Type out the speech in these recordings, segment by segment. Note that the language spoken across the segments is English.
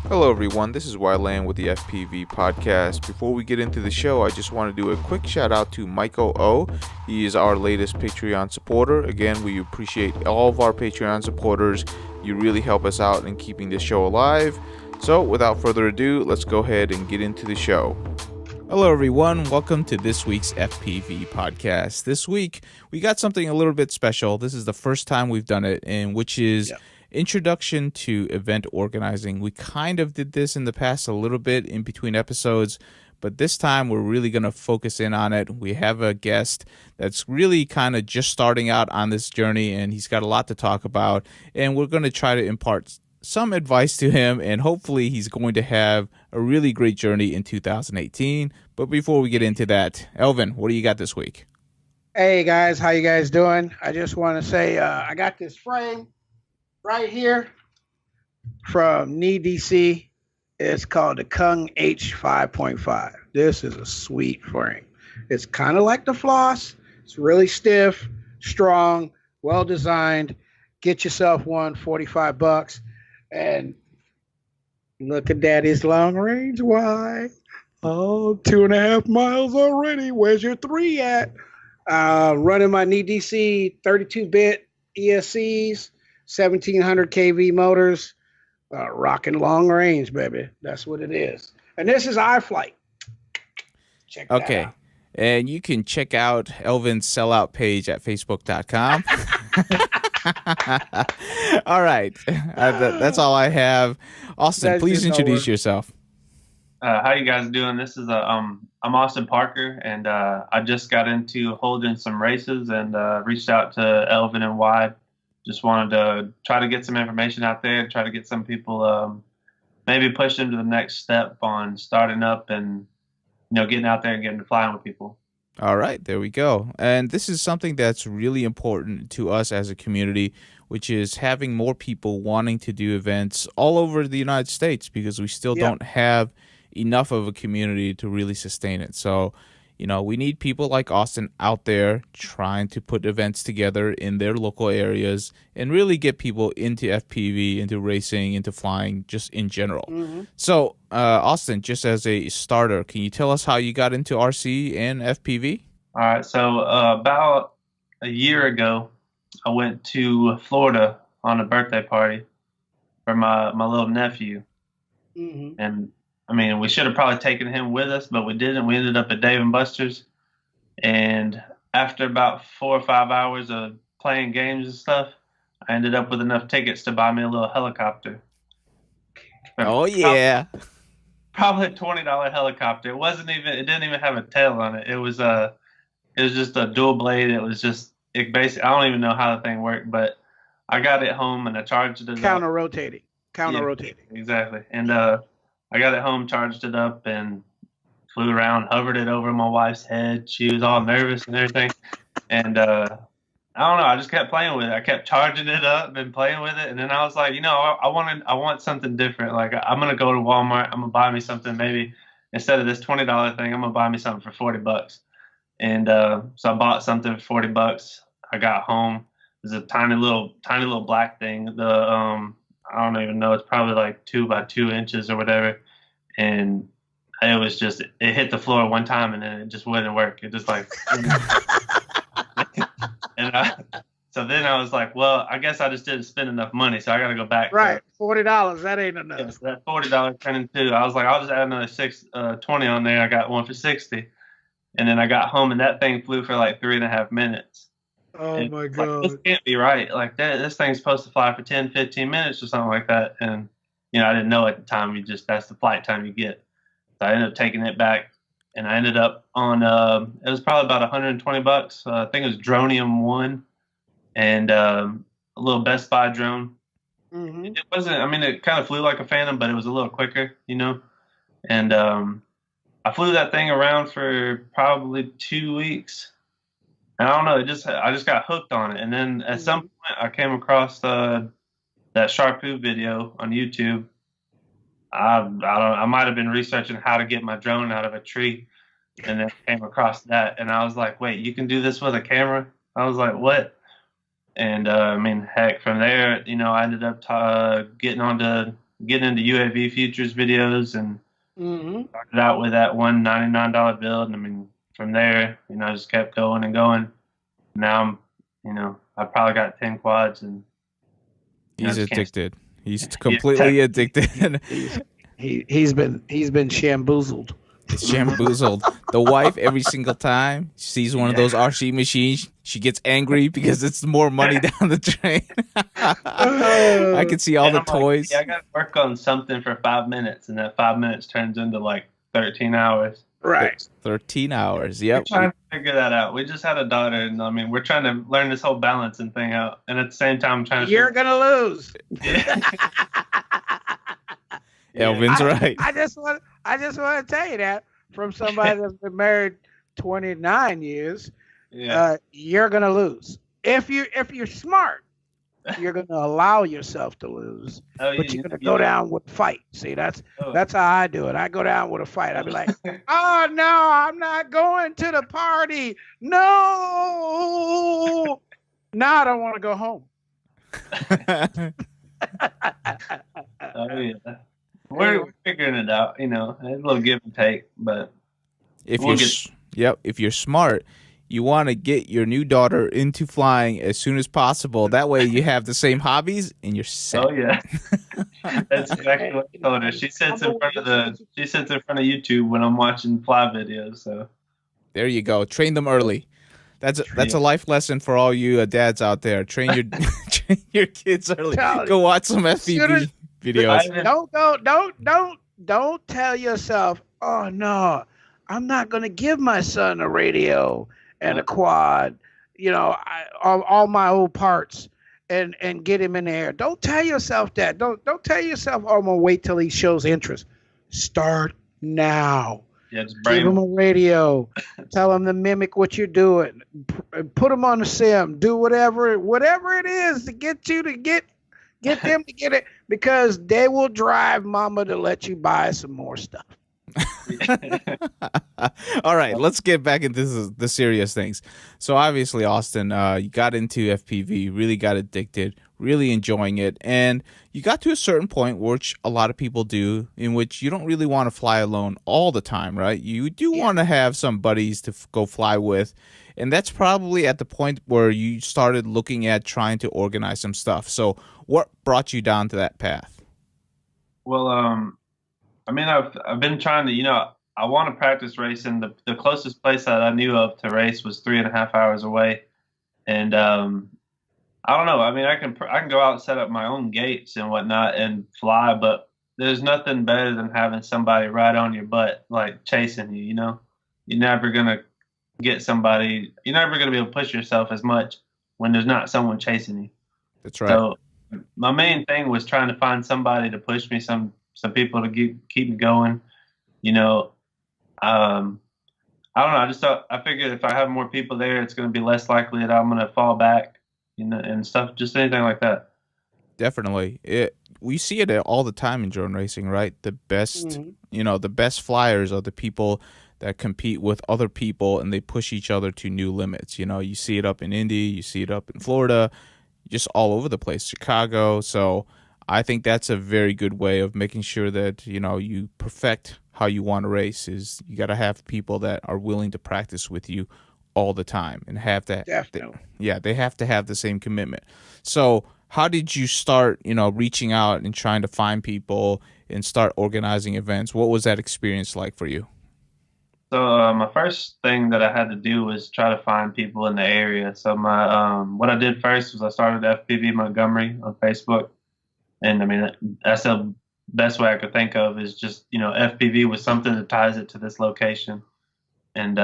Hello, everyone. This is Wyland with the FPV podcast. Before we get into the show, I just want to do a quick shout out to Michael O. He is our latest Patreon supporter. Again, we appreciate all of our Patreon supporters. You really help us out in keeping this show alive. So, without further ado, let's go ahead and get into the show. Hello, everyone. Welcome to this week's FPV podcast. This week, we got something a little bit special. This is the first time we've done it, and which is introduction to event organizing. We kind of did this in the past a little bit in between episodes, but this time we're really going to focus in on it. We have a guest that's really kind of just starting out on this journey, and he's got a lot to talk about, and we're going to try to impart some advice to him, and hopefully he's going to have a really great journey in 2018. But before we get into that, Elvin, what do you got this week? Hey guys, how you guys doing? I just want to say I got this frame right here from Knee DC. It's called the Kung H 5.5. This is a sweet frame. It's kind of like the Floss. It's really stiff, strong, well designed. Get yourself one, 45 bucks. And look at Daddy's long range wide. Oh, 2.5 miles already. Where's your 3 at? Running my Knee DC 32-bit ESCs. 1700 kV motors, rocking long range, baby. That's what it is. And this is iFlight. Check that out. And you can check out Elvin's sellout page at facebook.com. All right. That's all I have. Austin, please introduce yourself. How you guys doing? This is I'm Austin Parker, and I just got into holding some races and reached out to Elvin and Wide. Just wanted to try to get some information out there, try to get some people maybe push them to the next step on starting up and, getting out there and getting to flying with people. All right, there we go. And this is something that's really important to us as a community, which is having more people wanting to do events all over the United States, because we still don't have enough of a community to really sustain it. So, we need people like Austin out there trying to put events together in their local areas and really get people into FPV, into racing, into flying, just in general. Mm-hmm. So, Austin, just as a starter, can you tell us how you got into RC and FPV? All right. So, about a year ago, I went to Florida on a birthday party for my little nephew. Mm-hmm. And we should have probably taken him with us, but we didn't. We ended up at Dave & Buster's. And after about 4 or 5 hours of playing games and stuff, I ended up with enough tickets to buy me a little helicopter. Oh, yeah. Probably a $20 helicopter. It didn't even have a tail on it. It was just a dual blade. It basically, I don't even know how the thing worked, but I got it home and I charged it. Counter rotating. Exactly. And, I got it home, charged it up, and flew around, hovered it over my wife's head. She was all nervous and everything. And I don't know, I just kept playing with it. I kept charging it up and playing with it. And then I was like, I want something different. Like, I'm going to go to Walmart. I'm going to buy me something. Maybe instead of this $20 thing, I'm going to buy me something for 40 bucks. And so I bought something for 40 bucks. I got home. It was a tiny little black thing. I don't even know. It's probably like 2 by 2 inches or whatever. And it hit the floor one time and then it just wouldn't work. It just like, so then I was like, well, I guess I just didn't spend enough money. So I got to go back. Right. $40. That ain't enough. Yes, that $40 turned into, I was like, I'll just add another $20 on there. I got one for 60. And then I got home and that ththing flew for like 3.5 minutes. Oh my God. This can't be right. Like this thing's supposed to fly for 10, 15 minutes or something like that. And, I didn't know at the time. That's the flight time you get. So I ended up taking it back and I ended up on, it was probably about 120 bucks. I think it was Dronium 1 and a little Best Buy drone. Mm-hmm. It wasn't, it kind of flew like a Phantom, but it was a little quicker, And I flew that thing around for probably 2 weeks. And I don't know, I just got hooked on it. And then at some point I came across that Sharpoo video on YouTube. I might have been researching how to get my drone out of a tree and then came across that. And I was like, wait, you can do this with a camera? I was like, what? And heck, from there, I ended up getting onto getting into UAV futures videos and Mm-hmm. started out with that one $99 build. And I mean, from there, I just kept going and going. Now I probably got 10 quads and He's just can't. addicted. He's completely addicted. He's been shamboozled. It's shamboozled. The wife, every single time she sees one of those RC machines, she gets angry because it's more money down the drain. I can see all the toys. I got to work on something for 5 minutes, and that 5 minutes turns into like 13 hours. Right. 13 hours. Yep. We're trying to figure that out. We just had a daughter, and I mean, we're trying to learn this whole balancing thing out, and at the same time, trying to. You're gonna lose. Elvin's right. I just want to tell you that from somebody that's been married 29 years. Yeah. You're gonna lose if you're smart. You're gonna allow yourself to lose, but you're gonna go down with a fight. See, that's how I do it. I go down with a fight. I'd be like, "Oh no, I'm not going to the party. No, now I don't want to go home." Oh yeah. We're figuring it out, a little give and take, but if you're smart, you want to get your new daughter into flying as soon as possible. That way you have the same hobbies and you're set. Oh yeah. That's exactly what I told her. She sits in front of YouTube when I'm watching fly videos, so there you go. Train them early. That's a life lesson for all you dads out there. Train your kids early. Go watch some FPV videos. Don't tell yourself, "Oh no, I'm not going to give my son a radio and a quad, all my old parts and get him in the air." Don't tell yourself that. Don't tell yourself, "Oh, I'm going to wait till he shows interest." Start now. Yeah, just give him a radio. Tell him to mimic what you're doing. Put him on the sim. Do whatever it is to get you to get them to get it, because they will drive mama to let you buy some more stuff. All right, let's get back into the serious things. So obviously, Austin, you got into FPV, really got addicted, really enjoying it, and you got to a certain point, which a lot of people do, in which you don't really want to fly alone all the time, right? You do want to have some buddies to go fly with, and that's probably at the point where you started looking at trying to organize some stuff. So what brought you down to that path? Well, I mean, I've been trying to, I want to practice racing. The closest place that I knew of to race was 3.5 hours away, and I don't know. I mean, I can go out and set up my own gates and whatnot and fly, but there's nothing better than having somebody right on your butt, like chasing you. You're never gonna get somebody. You're never gonna be able to push yourself as much when there's not someone chasing you. That's right. So my main thing was trying to find somebody to push me, some people to keep me going. I don't know. I figured if I have more people there, it's going to be less likely that I'm going to fall back, and stuff, just anything like that. Definitely. We see it all the time in drone racing, right? The best, the best flyers are the people that compete with other people and they push each other to new limits. You see it up in Indy, you see it up in Florida, just all over the place, Chicago. So I think that's a very good way of making sure that, you perfect how you want to race. Is you got to have people that are willing to practice with you all the time and have that. Definitely. They have to have the same commitment. So how did you start, reaching out and trying to find people and start organizing events? What was that experience like for you? So my first thing that I had to do was try to find people in the area. So my what I did first was I started FPV Montgomery on Facebook. And I mean, that's the best way I could think of, is just, FPV was something that ties it to this location. And,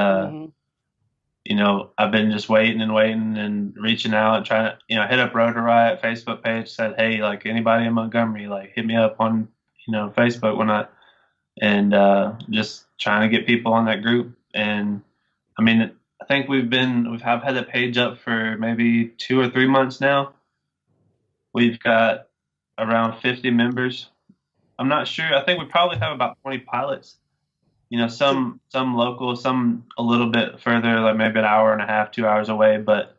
I've been just waiting and reaching out and trying to, hit up Rotor Riot Facebook page, said, hey, like anybody in Montgomery, like hit me up on, Facebook when and just trying to get people on that group. And I mean, I think we've had that page up for maybe 2 or 3 months now. We've got around 50 members. I'm not sure. I think we probably have about 20 pilots. Some local, some a little bit further, like maybe an hour and a half, 2 hours away. But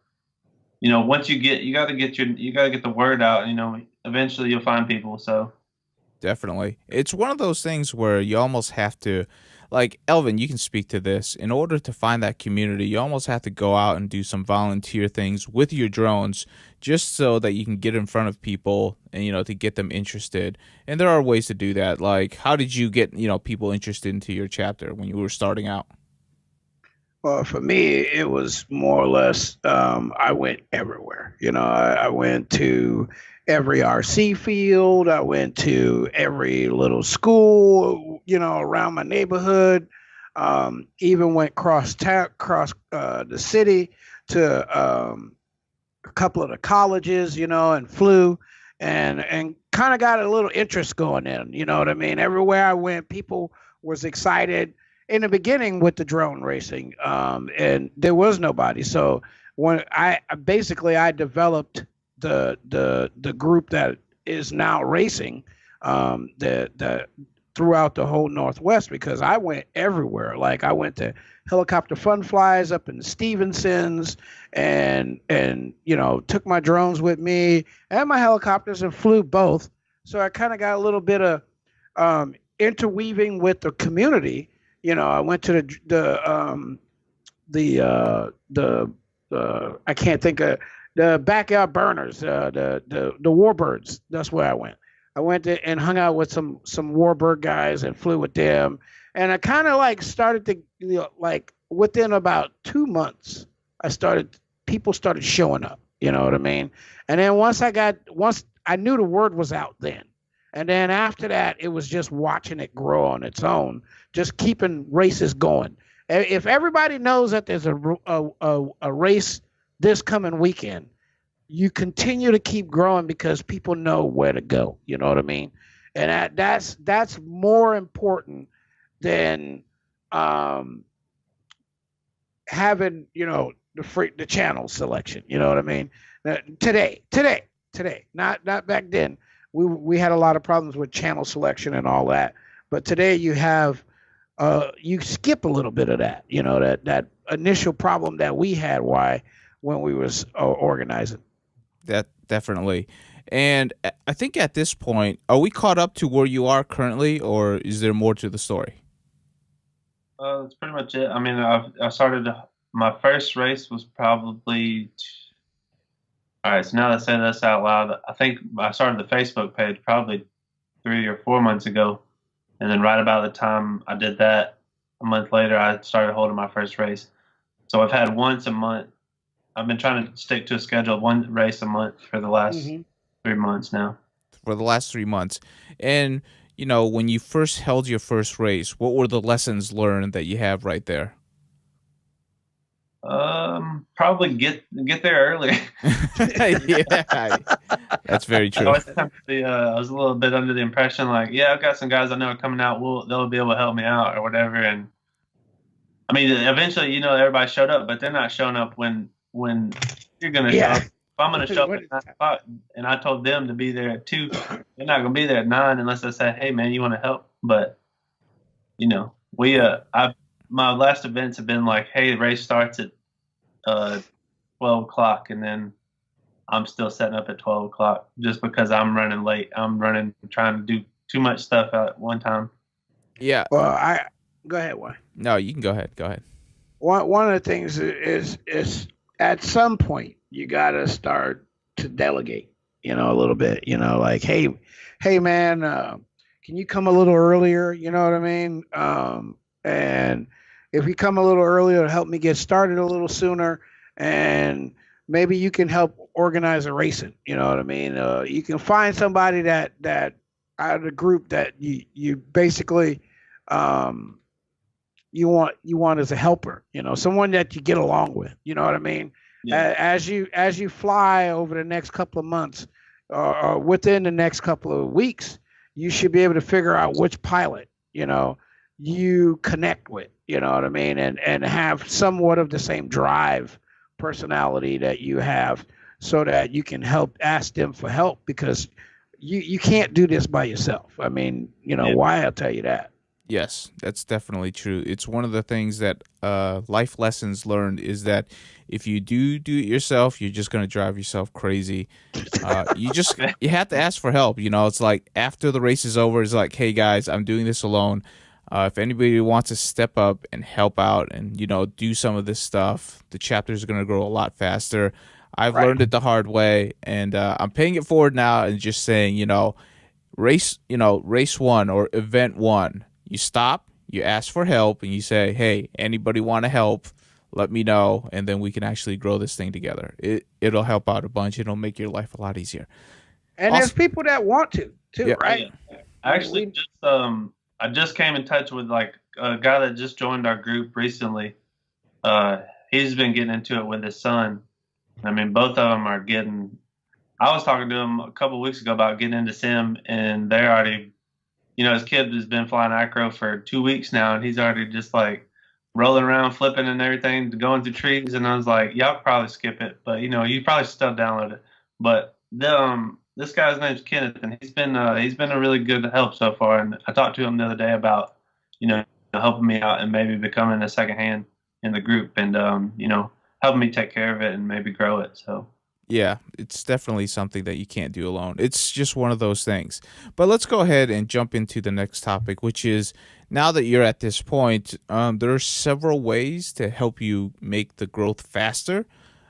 once you got to get the word out. Eventually you'll find people. So Definitely. It's one of those things where you almost have to, like, Elvin, you can speak to this. In order to find that community, you almost have to go out and do some volunteer things with your drones just so that you can get in front of people and, to get them interested. And there are ways to do that. Like, how did you get, people interested into your chapter when you were starting out? Well, for me, it was more or less, I went everywhere. I went to every RC field. I went to every little school, around my neighborhood. Even went across the city to a couple of the colleges, and flew and kind of got a little interest going in. You know what I mean? Everywhere I went, people was excited in the beginning with the drone racing, and there was nobody. So when I developed the group that is now racing, the throughout the whole Northwest, because I went everywhere. Like I went to helicopter fun flies up in Stevenson's, and took my drones with me and my helicopters and flew both. So I kind of got a little bit of interweaving with the community. I went to the I can't think of the backyard burners, the warbirds. That's where I went. I went to, and hung out with some warbird guys and flew with them. And I kind of like started to, like within about 2 months, people started showing up. You know what I mean? And then once I knew the word was out then. And then after that, it was just watching it grow on its own, just keeping races going. If everybody knows that there's a race this coming weekend, you continue to keep growing because people know where to go. You know what I mean? And that's more important than having the channel selection. You know what I mean? Today, not back then. We had a lot of problems with channel selection and all that, but today you have you skip a little bit of that. That initial problem that we had when we was organizing. That definitely. And I think at this point, are we caught up to where you are currently, or is there more to the story? That's pretty much it. I mean, I started my first race was probably. All right, so now that I say this out loud, I think I started the Facebook page probably 3 or 4 months ago, and then right about the time I did that, a month later, I started holding my first race. So I've had once a month. I've been trying to stick to a schedule of one race a month for the last 3 months now. For the last 3 months. And, when you first held your first race, what were the lessons learned that you have right there? Probably get there early. Yeah, that's very true. I was a little bit under the impression like, yeah, I've got some guys I know are coming out. They'll be able to help me out or whatever. And I mean, eventually, everybody showed up, but they're not showing up when you're going to show up. If I'm going to show up at 9 o'clock and I told them to be there at 2, they're not going to be there at 9 unless I say, hey, man, you want to help? But, my last events have been like, hey, the race starts at 12 o'clock, and then I'm still setting up at 12 o'clock just because I'm running late. I'm trying to do too much stuff at one time. Yeah. Well, go ahead. Why? No, you can go ahead. Go ahead. One of the things is at some point you got to start to delegate, a little bit, like, hey man, can you come a little earlier? You know what I mean? And if you come a little earlier to help me get started a little sooner, and maybe you can help organize a racing. You know what I mean? You can find somebody that out of the group that you basically you want as a helper. Someone that you get along with. You know what I mean? Yeah. As you fly over the next couple of months, or within the next couple of weeks, you should be able to figure out which pilot you connect with. You know what I mean? And have somewhat of the same drive personality that you have, so that you can ask them for help, because you can't do this by yourself. I mean, why? I'll tell you that. Yes, that's definitely true. It's one of the things that life lessons learned is that if you do it yourself, you're just gonna drive yourself crazy. You have to ask for help. It's like after the race is over, it's like, hey guys, I'm doing this alone. If anybody wants to step up and help out and do some of this stuff, the chapters are gonna grow a lot faster. I've Right. learned it the hard way, and I'm paying it forward now and just saying, race one or event one, you stop, you ask for help, and you say, hey, anybody want to help, let me know, and then we can actually grow this thing together. It'll help out a bunch. It'll make your life a lot easier. And there's people that want to too, Yeah. right? Yeah. Actually, I just came in touch with like a guy that just joined our group recently. He's been getting into it with his son. I mean, both of them are getting. I was talking to him a couple of weeks ago about getting into sim, and they're already, his kid has been flying acro for 2 weeks now, and he's already just like rolling around, flipping and everything, going through trees. And I was like, y'all could probably skip it, but you probably still download it. But this guy's name's Kenneth, and he's been a really good help so far. And I talked to him the other day about, helping me out and maybe becoming a second hand in the group, and helping me take care of it and maybe grow it. So. Yeah, it's definitely something that you can't do alone. It's just one of those things. But let's go ahead and jump into the next topic, which is now that you're at this point, there are several ways to help you make the growth faster.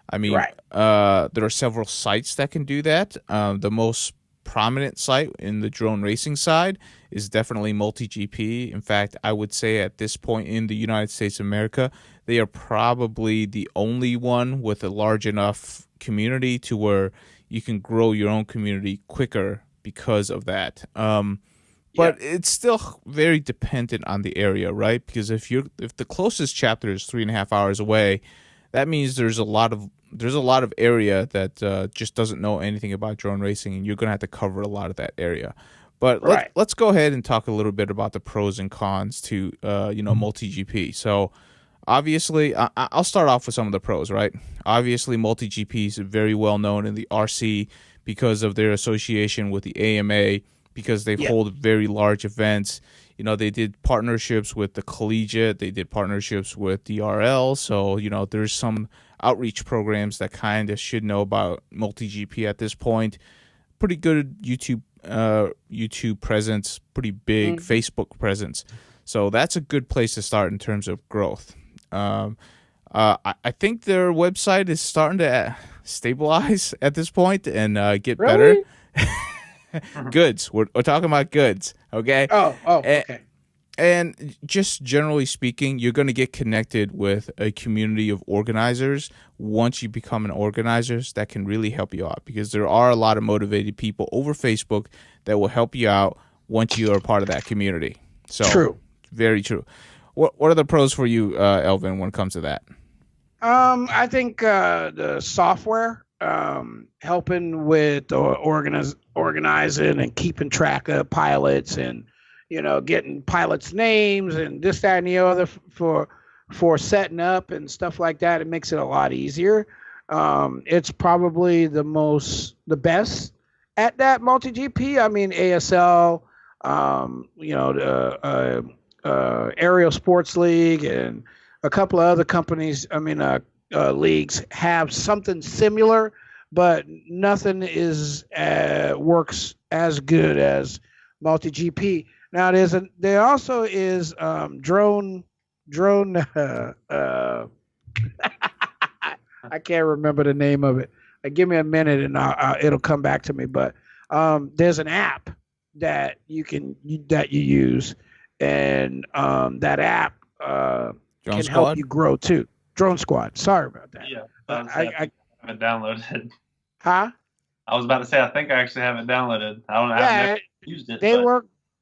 I mean, Right. there are several sites that can do that. The most prominent site in the drone racing side is definitely MultiGP. In fact, I would say at this point in the United States of America, they are probably the only one with a large enough community to where you can grow your own community quicker because of that. But it's still very dependent on the area, right? Because if the closest chapter is 3.5 hours away, that means there's a lot of area that just doesn't know anything about drone racing, and you're gonna have to cover a lot of that area. But let's go ahead and talk a little bit about the pros and cons to MultiGP. So obviously, I'll start off with some of the pros, right? Obviously, MultiGP is very well known in the RC because of their association with the AMA, because they hold very large events. They did partnerships with the Collegiate, they did partnerships with DRL, so there's some outreach programs that kind of should know about MultiGP at this point. Pretty good YouTube presence, pretty big Facebook presence. So that's a good place to start in terms of growth. I think their website is starting to stabilize at this point and get better. Goods. We're talking about goods, okay? Okay. And just generally speaking, you're going to get connected with a community of organizers once you become an organizer that can really help you out, because there are a lot of motivated people over Facebook that will help you out once you are part of that community. So, True. Very true. What are the pros for you, Elvin, when it comes to that? I think the software helping with organizing and keeping track of pilots, and getting pilots' names and this, that, and the other for setting up and stuff like that. It makes it a lot easier. It's probably the best at that, MultiGP. I mean, ASL, the Aerial Sports League, and a couple of other companies. I mean, leagues have something similar, but nothing works as good as MultiGP. Now there also is drone. I can't remember the name of it. Give me a minute and it'll come back to me. But there's an app that you use, and that app can help you grow too. Drone Squad. Sorry about that. Yeah, I have it downloaded. Huh? I was about to say I think I actually have it downloaded. I don't know. I've never used it.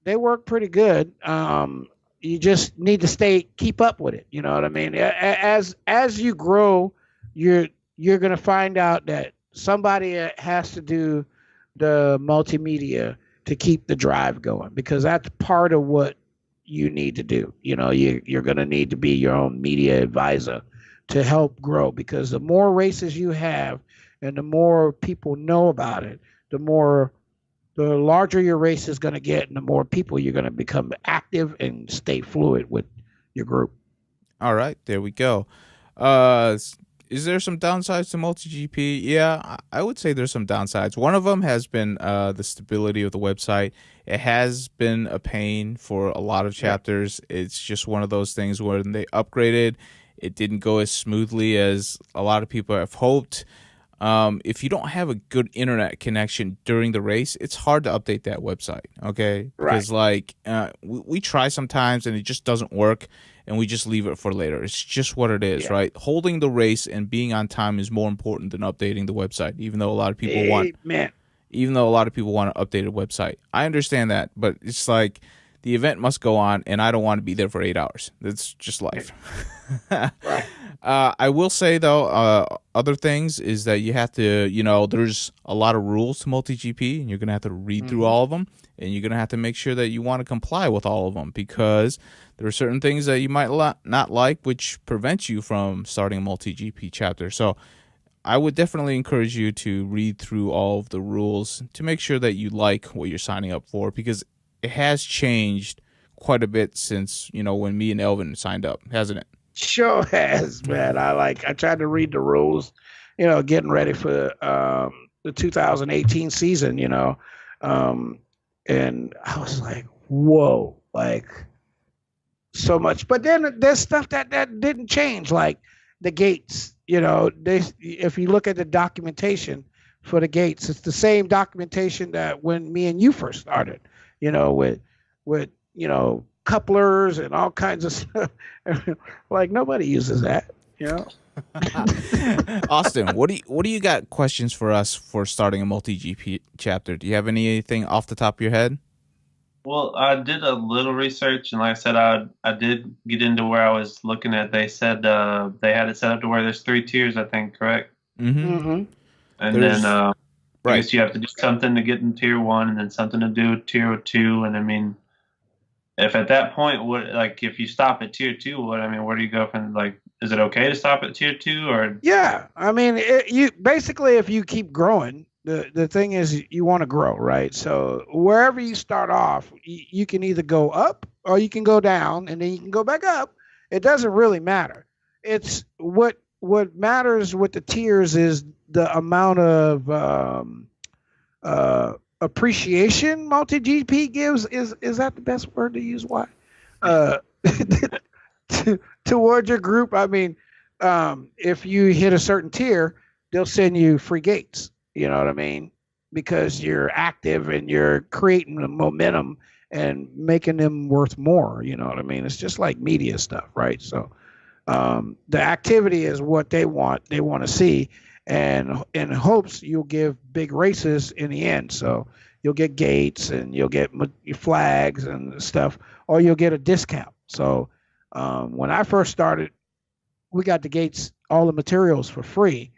They work pretty good. You just need to keep up with it. You know what I mean? As you grow, you're gonna find out that somebody has to do the multimedia to keep the drive going, because that's part of what you need to do. You're gonna need to be your own media advisor to help grow, because the more races you have and the more people know about it, the more the larger your race is going to get, and the more people you're going to become active and stay fluid with your group. All right, there we go. Uh, is there some downsides to multi GP? Yeah, I would say there's some downsides. One of them has been the stability of the website. It has been a pain for a lot of chapters. It's just one of those things where when they upgraded, it didn't go as smoothly as a lot of people have hoped. If you don't have a good internet connection during the race, it's hard to update that website. Okay, because like we try sometimes and it just doesn't work, and we just leave it for later. It's just what it is, right? Holding the race and being on time is more important than updating the website, even though a lot of people want. Even though a lot of people want an updated website, I understand that, but it's like the event must go on, and I don't want to be there for 8 hours. That's just life. I will say, though, other things is that you have to, there's a lot of rules to multi-GP, and you're going to have to read through all of them, and you're going to have to make sure that you want to comply with all of them, because there are certain things that you might not like, which prevents you from starting a multi-GP chapter. So I would definitely encourage you to read through all of the rules to make sure that you like what you're signing up for, because it has changed quite a bit since, when me and Elvin signed up, hasn't it? Sure has, man. I tried to read the rules, getting ready for the 2018 season, and I was like, whoa, like so much. But then there's stuff that didn't change, like the gates. If you look at the documentation for the gates, it's the same documentation that when me and you first started, with couplers and all kinds of stuff. Like nobody uses that, Austin, what do you got questions for us for starting a multi-GP chapter? Do you have anything off the top of your head? Well, I did a little research, and like I said, I did get into where I was looking at. They said they had it set up to where there's 3 tiers, I think, correct? Mm-hmm. And then I guess you have to do something to get in tier 1, and then something to do tier 2. And I mean, if at that point, if you stop at tier 2, where do you go from? Like, is it okay to stop at tier 2 or? Yeah, I mean, you basically, if you keep growing, the thing is you want to grow, right? So wherever you start off, you can either go up or you can go down, and then you can go back up. It doesn't really matter. It's what matters with the tiers is the amount of appreciation multi-GP gives. Is that the best word to use? Why? Towards your group. I mean, if you hit a certain tier, they'll send you free gates. You know what I mean? Because you're active and you're creating the momentum and making them worth more. You know what I mean? It's just like media stuff, right? So the activity is what they want. They want to see, and in hopes you'll give big races in the end. So you'll get gates and you'll get flags and stuff, or you'll get a discount. So when I first started, we got the gates, all the materials for free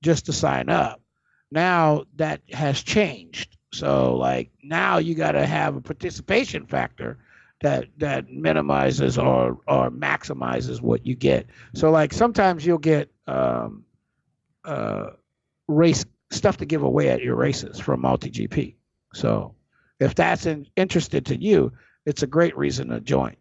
just to sign up. Now that has changed. So like now you got to have a participation factor that minimizes or maximizes what you get. So like sometimes you'll get race stuff to give away at your races from multi-GP. So if that's interested to you, it's a great reason to join.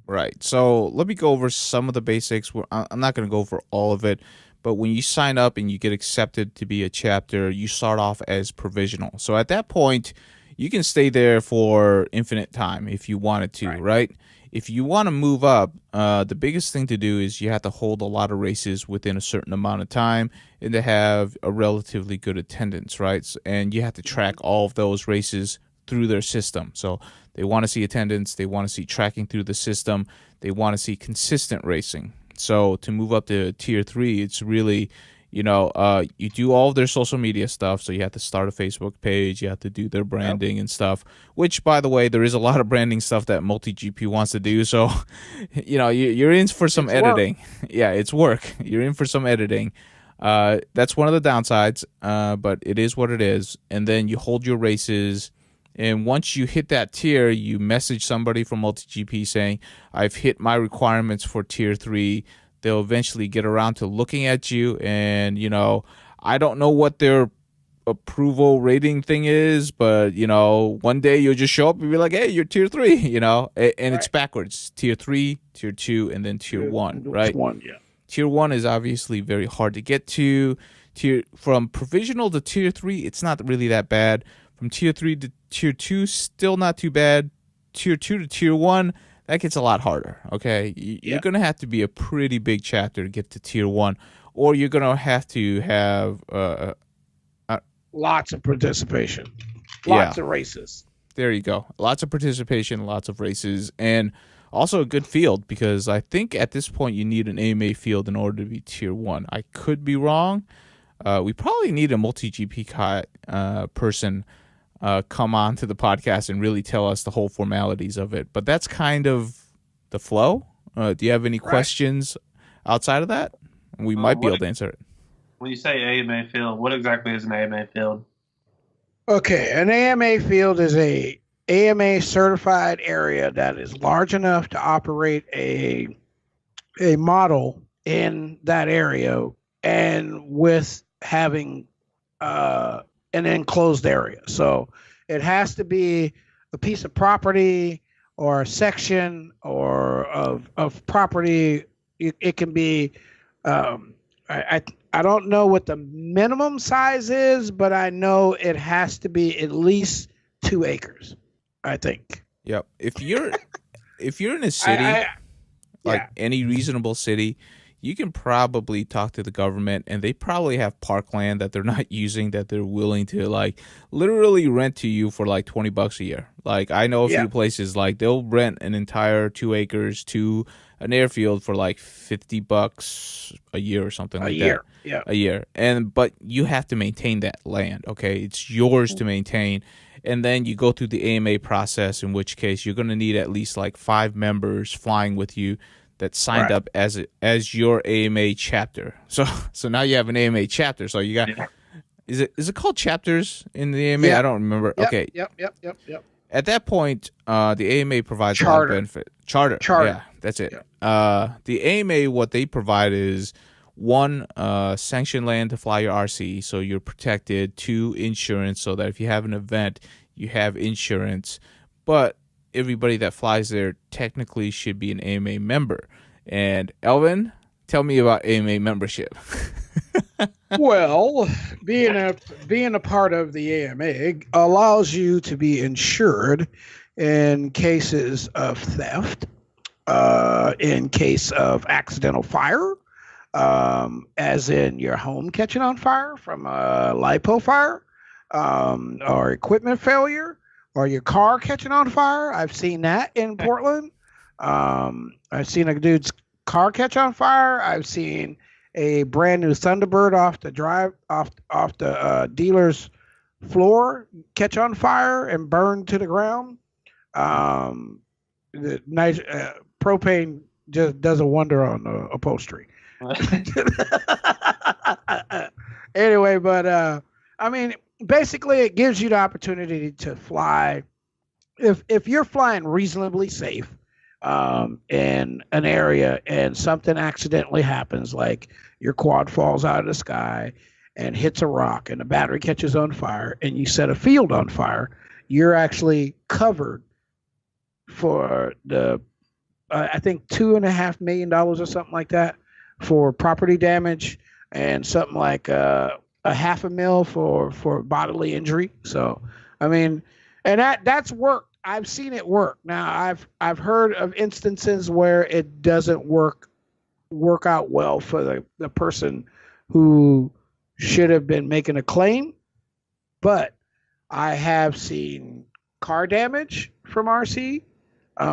Right. So let me go over some of the basics. I'm not going to go over all of it, but when you sign up and you get accepted to be a chapter, you start off as provisional. So at that point, you can stay there for infinite time if you wanted to, right? If you want to move up, the biggest thing to do is you have to hold a lot of races within a certain amount of time and to have a relatively good attendance, right? And you have to track all of those races through their system. So they want to see attendance, they want to see tracking through the system, they want to see consistent racing. So to move up to tier 3, it's really, you do all of their social media stuff. So you have to start a Facebook page, you have to do their branding and stuff, which, by the way, there is a lot of branding stuff that MultiGP wants to do. So, you're in for some editing. Yeah, it's work. You're in for some editing. That's one of the downsides, but it is what it is. And then you hold your races. And once you hit that tier, you message somebody from MultiGP saying, I've hit my requirements for tier 3. They'll eventually get around to looking at you. And, I don't know what their approval rating thing is, but one day you'll just show up and be like, hey, you're tier 3, and it's backwards: tier 3, tier 2, and then tier 1, right? Tier 1 is obviously very hard to get to. From provisional to tier 3, it's not really that bad. From tier 3 to tier 2, still not too bad. Tier 2 to tier 1, that gets a lot harder, okay? You're going to have to be a pretty big chapter to get to tier 1, or you're going to have lots of participation, lots of races. There you go. Lots of participation, lots of races, and also a good field, because I think at this point you need an AMA field in order to be tier 1. I could be wrong. We probably need a multi-GP person come on to the podcast and really tell us the whole formalities of it. But that's kind of the flow. Do you have any questions outside of that? We might be able to answer it. When you say AMA field, what exactly is an AMA field? Okay, an AMA field is a AMA certified area that is large enough to operate a model in that area, and with having an enclosed area. So it has to be a piece of property or a section or of property. It can be I don't know what the minimum size is, but I know it has to be at least 2 acres, I think. Yep. If you're in a city, any reasonable city, you can probably talk to the government, and they probably have parkland that they're not using, that they're willing to literally rent to you for $20 a year. I know a few places they'll rent an entire 2 acres to an airfield for $50 a year or something like that. A year. But you have to maintain that land. Okay, it's yours to maintain. And then you go through the AMA process, in which case you're going to need at least 5 members flying with you that signed up as your AMA chapter. So now you have an AMA chapter. So you got is it called chapters in the AMA? I don't remember. Okay. Yep. At that point, the AMA provides a lot of benefit. Charter. Yeah, that's it. The AMA, what they provide is 1, sanctioned land to fly your RC, so you're protected. 2, insurance, so that if you have an event, you have insurance. But everybody that flies there technically should be an AMA member. And Elvin, tell me about AMA membership. Well, being a part of the AMA allows you to be insured in cases of theft, in case of accidental fire, as in your home catching on fire from a LiPo fire, or equipment failure, or your car catching on fire. I've seen that in Portland. I've seen a dude's car catch on fire. I've seen a brand new Thunderbird off the dealer's floor catch on fire and burn to the ground. The nice propane just does a wonder on the upholstery. Anyway, but I mean, basically, it gives you the opportunity to fly. If you're flying reasonably safe in an area and something accidentally happens, like your quad falls out of the sky and hits a rock and the battery catches on fire and you set a field on fire, you're actually covered for the I think $2.5 million or something like that for property damage, and something like $500,000 for bodily injury. So, I mean, and that's worked. I've seen it work. Now, I've heard of instances where it doesn't work out well for the person who should have been making a claim, but I have seen car damage from RC,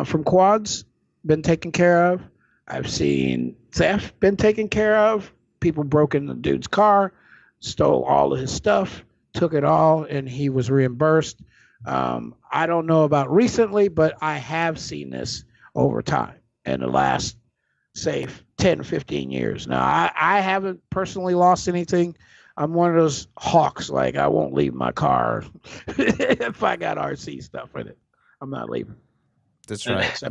from quads, been taken care of. I've seen theft been taken care of. People broke in the dude's car, stole all of his stuff, took it all, and he was reimbursed. I don't know about recently, but I have seen this over time in the last, say, 10, 15 years. Now, I haven't personally lost anything. I'm one of those hawks, I won't leave my car if I got RC stuff in it. I'm not leaving. That's right.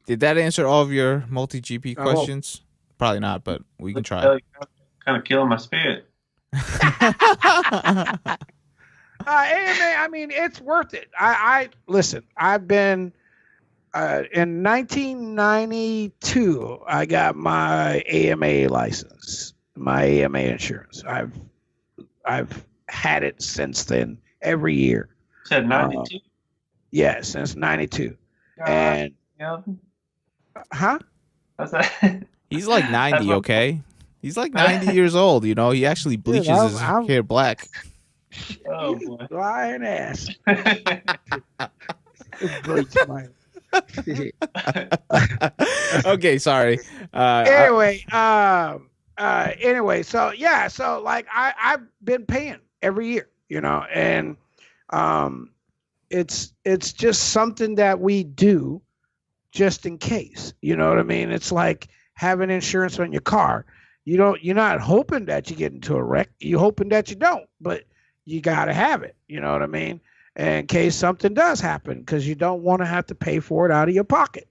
Did that answer all of your multi-GP questions? Probably not, but we can try. Kind of killing my spirit. AMA, I mean, it's worth it. I listen. I've been in 1992. I got my AMA license, my AMA insurance. I've had it since then. Every year. Said 92. Yeah, since 92. God, And yeah. huh? That's that. He's like 90, That's my- okay? He's like 90 years old, you know? He actually bleaches his hair black. Oh boy. Lying ass. Bleach my- Okay, sorry. Anyway, so yeah, so like I've been paying every year, you know, and it's just something that we do just in case, you know what I mean? It's like having insurance on your car. You're not hoping that you get into a wreck. You're hoping that you don't, but you got to have it, you know what I mean? In case something does happen, because you don't want to have to pay for it out of your pocket.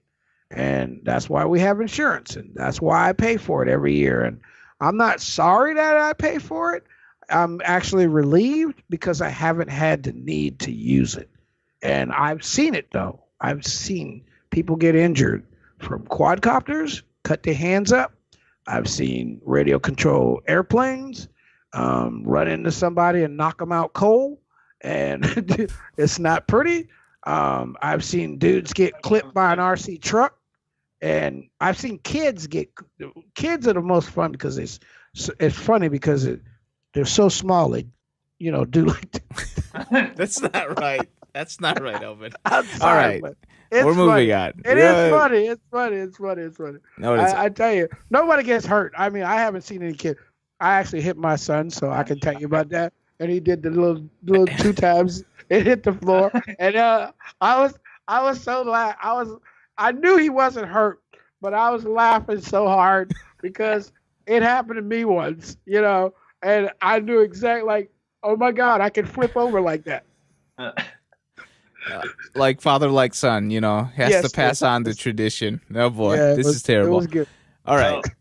And that's why we have insurance, and that's why I pay for it every year. And I'm not sorry that I pay for it. I'm actually relieved because I haven't had the need to use it. And I've seen it, though. I've seen people get injured from quadcopters, cut their hands up. I've seen radio control airplanes run into somebody and knock them out cold. And it's not pretty. I've seen dudes get clipped by an RC truck. And I've seen kids are the most fun because it's funny because they're so small. They, do like that. That's not right. That's not right, Elvin. All right. We're moving on. It is funny. It's funny. No, I tell you, nobody gets hurt. I mean, I haven't seen any kid. I actually hit my son, so I can tell you about that. And he did the little 2 times. It hit the floor, and I was so loud. I knew he wasn't hurt, but I was laughing so hard because it happened to me once, and I knew exactly like, oh my God, I can flip over like that. Like father, like son, has to pass on the tradition. Oh boy, this is terrible. It was good. All right. So,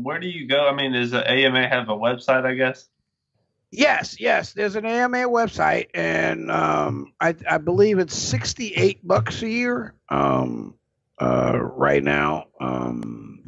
where do you go? I mean, does the AMA have a website, I guess? Yes. There's an AMA website, and I believe it's $68 a year right now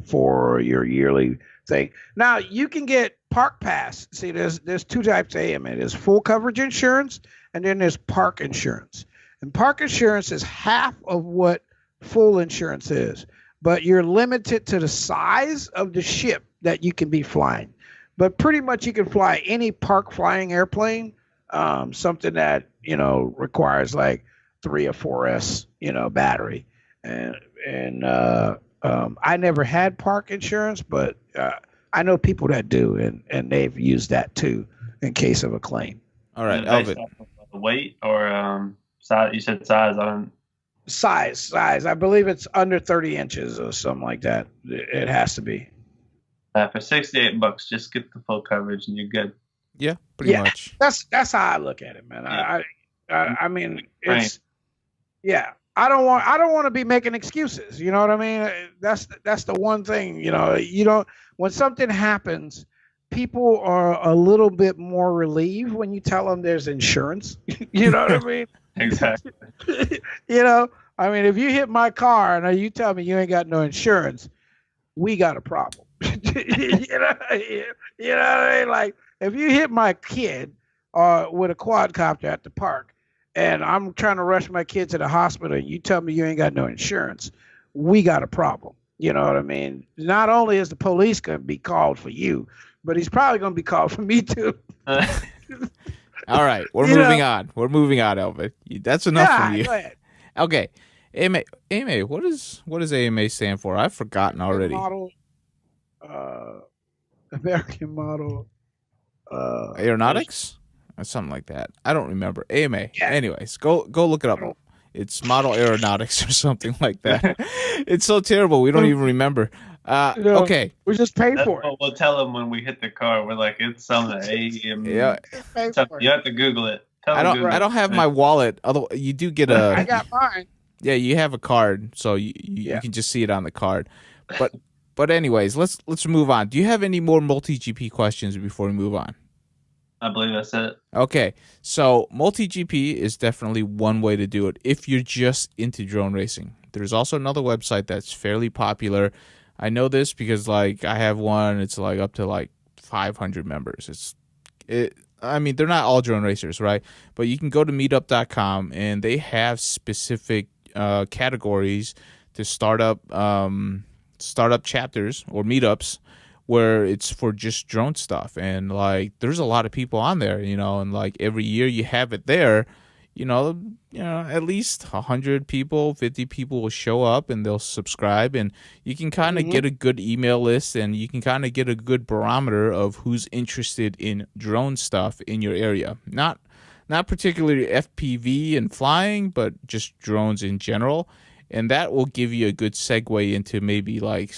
for your yearly thing. Now you can get Park Pass. See, there's 2 types of AMA. There's full coverage insurance, and then there's park insurance. And park insurance is half of what full insurance is, but you're limited to the size of the ship that you can be flying. But pretty much you can fly any park flying airplane, something that, requires like 3 or 4S, battery. And I never had park insurance, but I know people that do, and they've used that too in case of a claim. All right, Elvin. Elvin. The weight or size? You said size. Size. I believe it's under 30 inches or something like that. It has to be. For $68, just get the full coverage and you're good. Yeah, pretty much. That's how I look at it, man. Yeah. I mean, it's yeah. I don't want to be making excuses. You know what I mean? That's the one thing. You don't. When something happens, people are a little bit more relieved when you tell them there's insurance. You know what I mean? Exactly. I mean, if you hit my car and you tell me you ain't got no insurance, we got a problem. you know what I mean? Like, if you hit my kid with a quadcopter at the park, and I'm trying to rush my kid to the hospital, and you tell me you ain't got no insurance, we got a problem. You know what I mean? Not only is the police going to be called for you, but he's probably going to be called for me too. All right, we're moving on. We're moving on, Elvin. That's enough from you. Go ahead. Okay, AMA. What does AMA stand for? I've forgotten already. American model. Aeronautics, or something like that. I don't remember. AMA. Yeah. Anyways, go look it up. It's model aeronautics or something like that. It's so terrible. We don't even remember. Okay. We just paid for it. We'll tell them when we hit the car. We're like, it's something. Yeah. You have to Google it. I don't have my wallet. Although you do get a. I got mine. Yeah, you have a card, so you can just see it on the card. But anyways, let's move on. Do you have any more multi-GP questions before we move on? I believe that's it. Okay, so multi-GP is definitely one way to do it if you're just into drone racing. There's also another website that's fairly popular. I know this because like I have one. It's like up to like 500 members. I mean, they're not all drone racers, right? But you can go to meetup.com and they have specific categories to startup chapters or meetups where it's for just drone stuff. And like there's a lot of people on there, and like every year you have it there, at least 100 people, 50 people will show up and they'll subscribe, and you can kind of get a good email list, and you can kind of get a good barometer of who's interested in drone stuff in your area. Not particularly FPV and flying, but just drones in general. And that will give you a good segue into maybe like,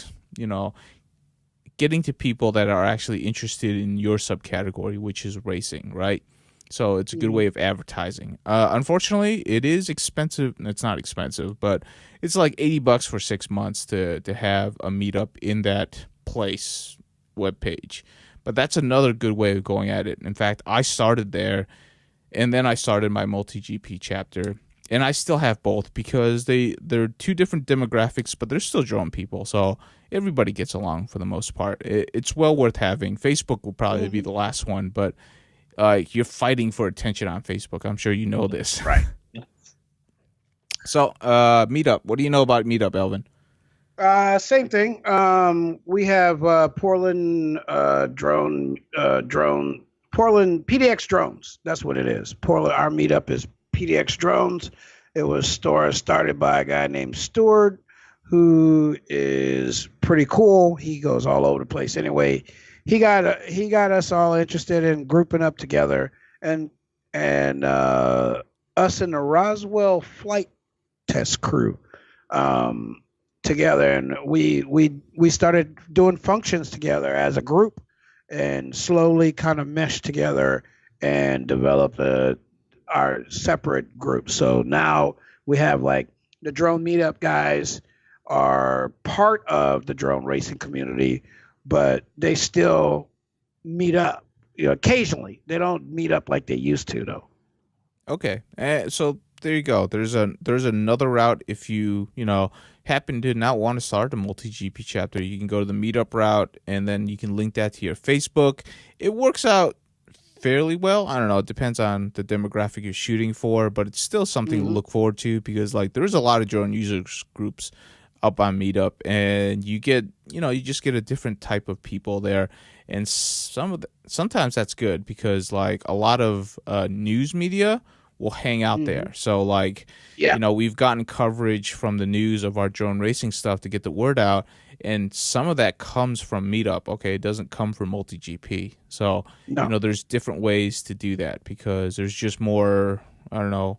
getting to people that are actually interested in your subcategory, which is racing, right? So it's a good way of advertising. Unfortunately, it is expensive. It's not expensive, but it's like $80 for 6 months to have a meetup in that place webpage. But that's another good way of going at it. In fact, I started there, and then I started my multi-GP chapter. And I still have both because they're two different demographics, but they're still drone people. So everybody gets along for the most part. It's well worth having. Facebook will probably be the last one, but you're fighting for attention on Facebook. I'm sure you know this. Right. So Meetup. What do you know about Meetup, Elvin? Same thing. We have Portland Portland PDX drones. That's what it is. Portland. Our meetup is PDX drones. It was started by a guy named Stewart, who is pretty cool. He goes all over the place. Anyway, he got us all interested in grouping up together, and us in the Roswell flight test crew together, and we started doing functions together as a group, and slowly kind of meshed together and developed our separate groups. So now we have like the drone meetup guys are part of the drone racing community, but they still meet up, occasionally. They don't meet up like they used to, though. Okay, so there you go. There's another route if you happen to not want to start a multi-GP chapter. You can go to the meetup route, and then you can link that to your Facebook. It works out fairly well. I don't know. It depends on the demographic you're shooting for, but it's still something to look forward to because like there's a lot of drone users groups up on Meetup, and you just get a different type of people there, and sometimes that's good because like a lot of news media will hang out there. So like, we've gotten coverage from the news of our drone racing stuff to get the word out, and some of that comes from Meetup. Okay, it doesn't come from multi-GP. So there's different ways to do that because there's just more, I don't know,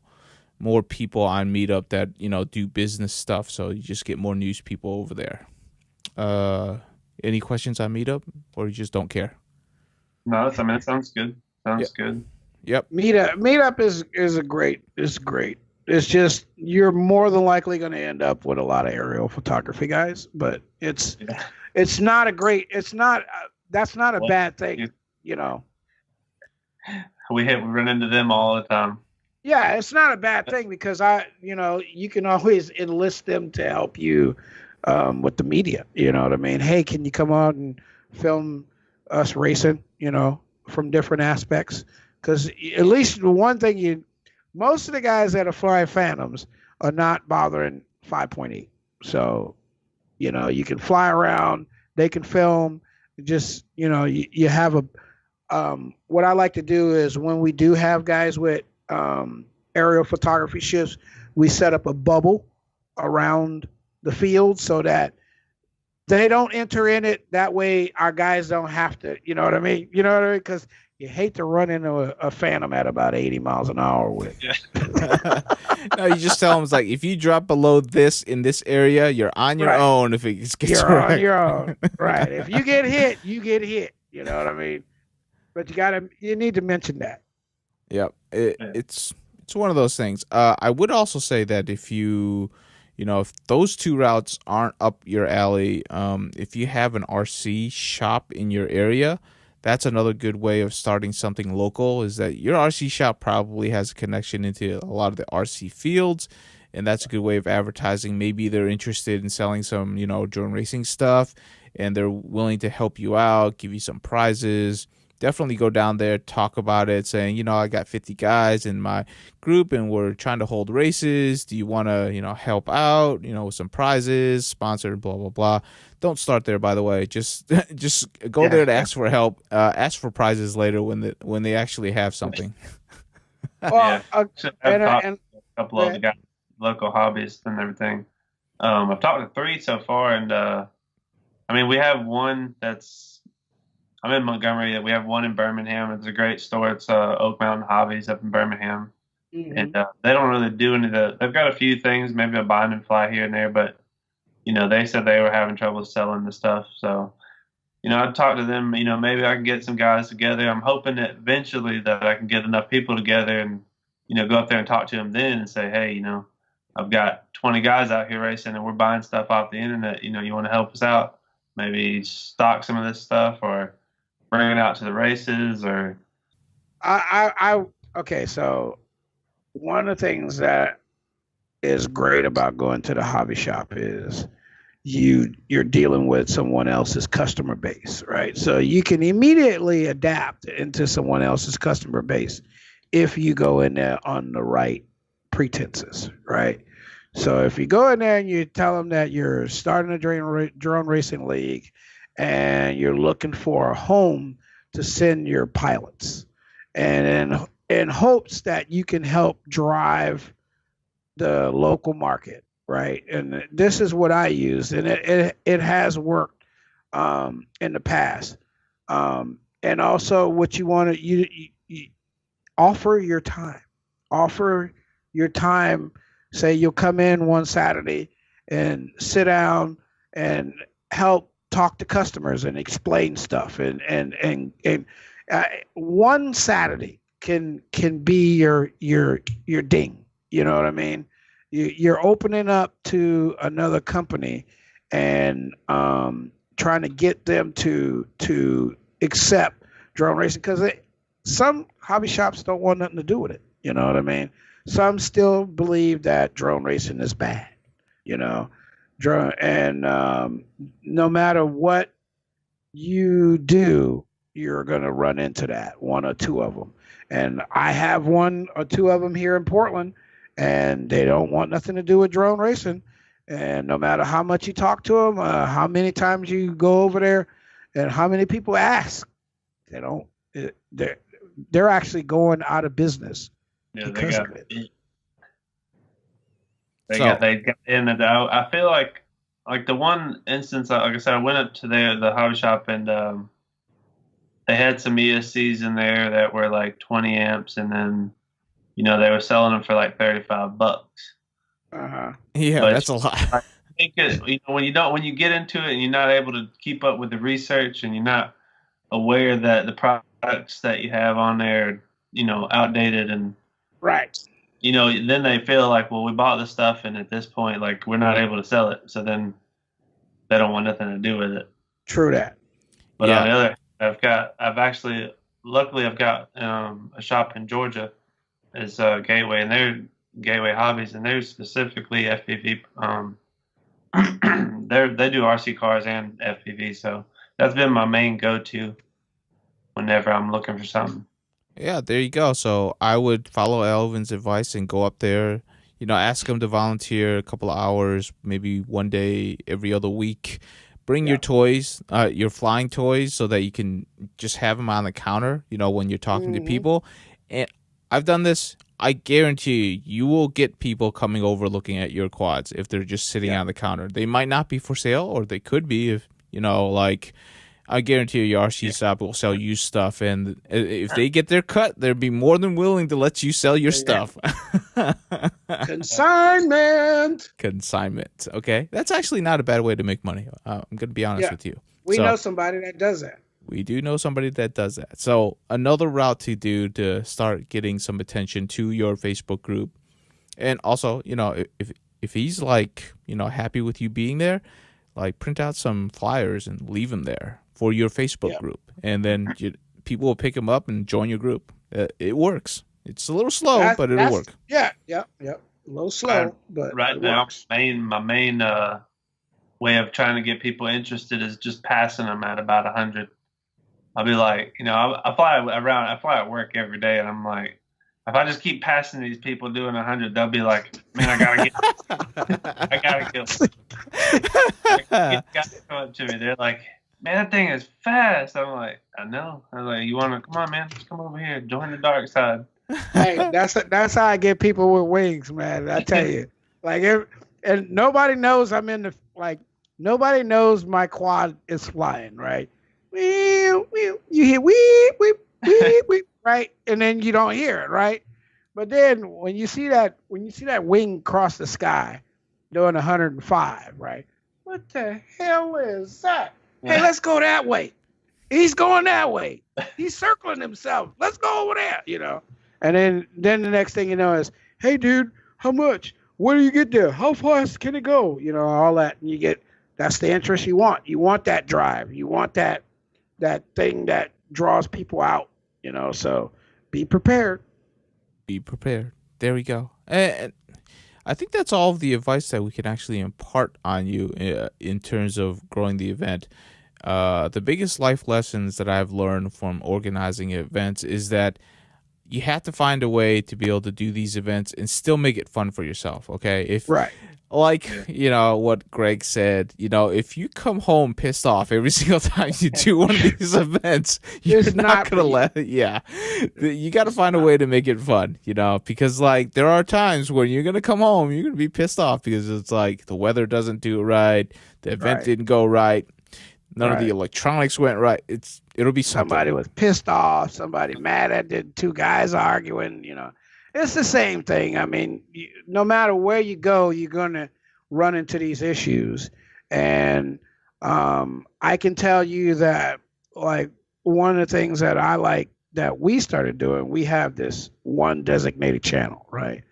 more people on Meetup that do business stuff. So you just get more news people over there. Any questions on Meetup, or you just don't care? No, it sounds good. Sounds good. Yep. Meetup is great. It's great. It's just you're more than likely going to end up with a lot of aerial photography guys, but it's not a great. It's not. That's not a bad thing. We run into them all the time. Yeah, it's not a bad thing because you can always enlist them to help you with the media. You know what I mean? Hey, can you come out and film us racing? From different aspects. Because at least the one thing most of the guys that are flying Phantoms are not bothering 5.8. So, you can fly around, they can film. Just, you have what I like to do is when we do have guys with aerial photography shifts, we set up a bubble around the field so that they don't enter in it. That way our guys don't have to, you know what I mean? Because you hate to run into a Phantom at about 80 miles an hour with. Yeah. No, you just tell them it's like if you drop below this in this area, you're on your own. If it gets you're on your own, right? If you get hit, you get hit. You know what I mean? But you need to mention that. Yep, it's one of those things. I would also say that if if those two routes aren't up your alley, if you have an RC shop in your area, that's another good way of starting something local, is that your RC shop probably has a connection into a lot of the RC fields, and that's a good way of advertising. Maybe they're interested in selling some, drone racing stuff, and they're willing to help you out, give you some prizes. Definitely go down there, talk about it, saying, I got 50 guys in my group and we're trying to hold races. Do you want to, help out, with some prizes, sponsored, blah, blah, blah. Don't start there, by the way. Just go there to ask for help. Ask for prizes later when they actually have something. Well, I've talked to a couple of the guys, local hobbyists and everything. I've talked to 3 so far, and we have one I'm in Montgomery. We have one in Birmingham. It's a great store. It's Oak Mountain Hobbies up in Birmingham. Mm-hmm. And they don't really do any of the. They've got a few things, maybe a bind and fly here and there, but they said they were having trouble selling the stuff. So, I talked to them. Maybe I can get some guys together. I'm hoping that eventually that I can get enough people together and go up there and talk to them then and say, hey, I've got 20 guys out here racing and we're buying stuff off the internet. You want to help us out? Maybe stock some of this stuff or bring it out to the races or. Okay, so one of the things that is great about going to the hobby shop is you're dealing with someone else's customer base, right? So you can immediately adapt into someone else's customer base if you go in there on the right pretenses, right? So if you go in there and you tell them that you're starting a drone racing league and you're looking for a home to send your pilots, and in hopes that you can help drive the local market, right? And this is what I use, and it has worked in the past. And also, what you want to you offer your time, offer your time. Say you'll come in one Saturday and sit down and help talk to customers and explain stuff, and one Saturday can be your ding. You know what I mean? You're opening up to another company and trying to get them to accept drone racing, because some hobby shops don't want nothing to do with it. You know what I mean? Some still believe that drone racing is bad. Drone, and no matter what you do, you're going to run into that, one or two of them. And I have one or two of them here in Portland, and they don't want nothing to do with drone racing. And no matter how much you talk to them, how many times you go over there, and how many people ask, they don't. They're actually going out of business because of it. They got in and out. I feel like the one instance, like I said, I went up to the hobby shop and they had some ESCs in there that were like 20 amps, and then they were selling them for like $35. Yeah, but that's a lot. I think when you get into it and you're not able to keep up with the research and you're not aware that the products that you have on there, outdated and right. Then they feel like, well, we bought this stuff, and at this point, like, we're not able to sell it. So then they don't want nothing to do with it. True that. But on the other, luckily I've got a shop in Georgia. It's Gateway, and they're Gateway Hobbies, and they're specifically FPV. They do RC cars and FPV, so that's been my main go-to whenever I'm looking for something. Yeah, there you go. So I would follow Elvin's advice and go up there, ask him to volunteer a couple of hours, maybe one day every other week. Bring your toys, your flying toys, so that you can just have them on the counter, when you're talking to people. And I've done this. I guarantee you will get people coming over looking at your quads if they're just sitting on the counter. They might not be for sale, or they could be if, I guarantee you your RC shop will sell used stuff, and if they get their cut, they'll be more than willing to let you sell your stuff. Consignment. Okay, that's actually not a bad way to make money. I'm going to be honest with you. We know somebody that does that. We do know somebody that does that. So another route to do to start getting some attention to your Facebook group, and also, if he's like, happy with you being there, like print out some flyers and leave them there for your Facebook Yep. group, and then people will pick them up and join your group. It works. It's a little slow, but it'll work. Yeah, yep. A little slow, but right it now, works. my main way of trying to get people interested is just passing them at about 100. I'll be like, I fly at work every day, and I'm like, if I just keep passing these people doing 100, they'll be like, man, I gotta get, guys come up to me. They're like, man, that thing is fast. I'm like, I know. I'm like, you wanna come on, man, just come over here, join the dark side. Hey, that's how I get people with wings, man. I tell you, like, and nobody knows nobody knows my quad is flying, right? You hear wee, right, and then you don't hear it, right? But then when you see that wing cross the sky doing 105, right? What the hell is that? Hey, let's go that way. He's going that way. He's circling himself. Let's go over there, And then the next thing you know is, hey, dude, how much? Where do you get there? How fast can it go? All that. And that's the interest you want. You want that drive. You want that thing that draws people out, so be prepared. Be prepared. There we go. And I think that's all of the advice that we can actually impart on you in terms of growing the event. The biggest life lessons that I've learned from organizing events is that you have to find a way to be able to do these events and still make it fun for yourself. Okay. Right. Like, what Greg said, if you come home pissed off every single time you do one of these events, you're not going to let it. Yeah. You got to find a way to make it fun, because like there are times when you're going to come home, you're going to be pissed off because it's like the weather doesn't do it right. The event didn't go right. None of the electronics went right. It'll be something. Somebody was pissed off. Somebody mad at the two guys arguing. It's the same thing. I mean, no matter where you go, you're gonna run into these issues. And I can tell you that, like, one of the things that I like that we started doing, we have this one designated channel, right?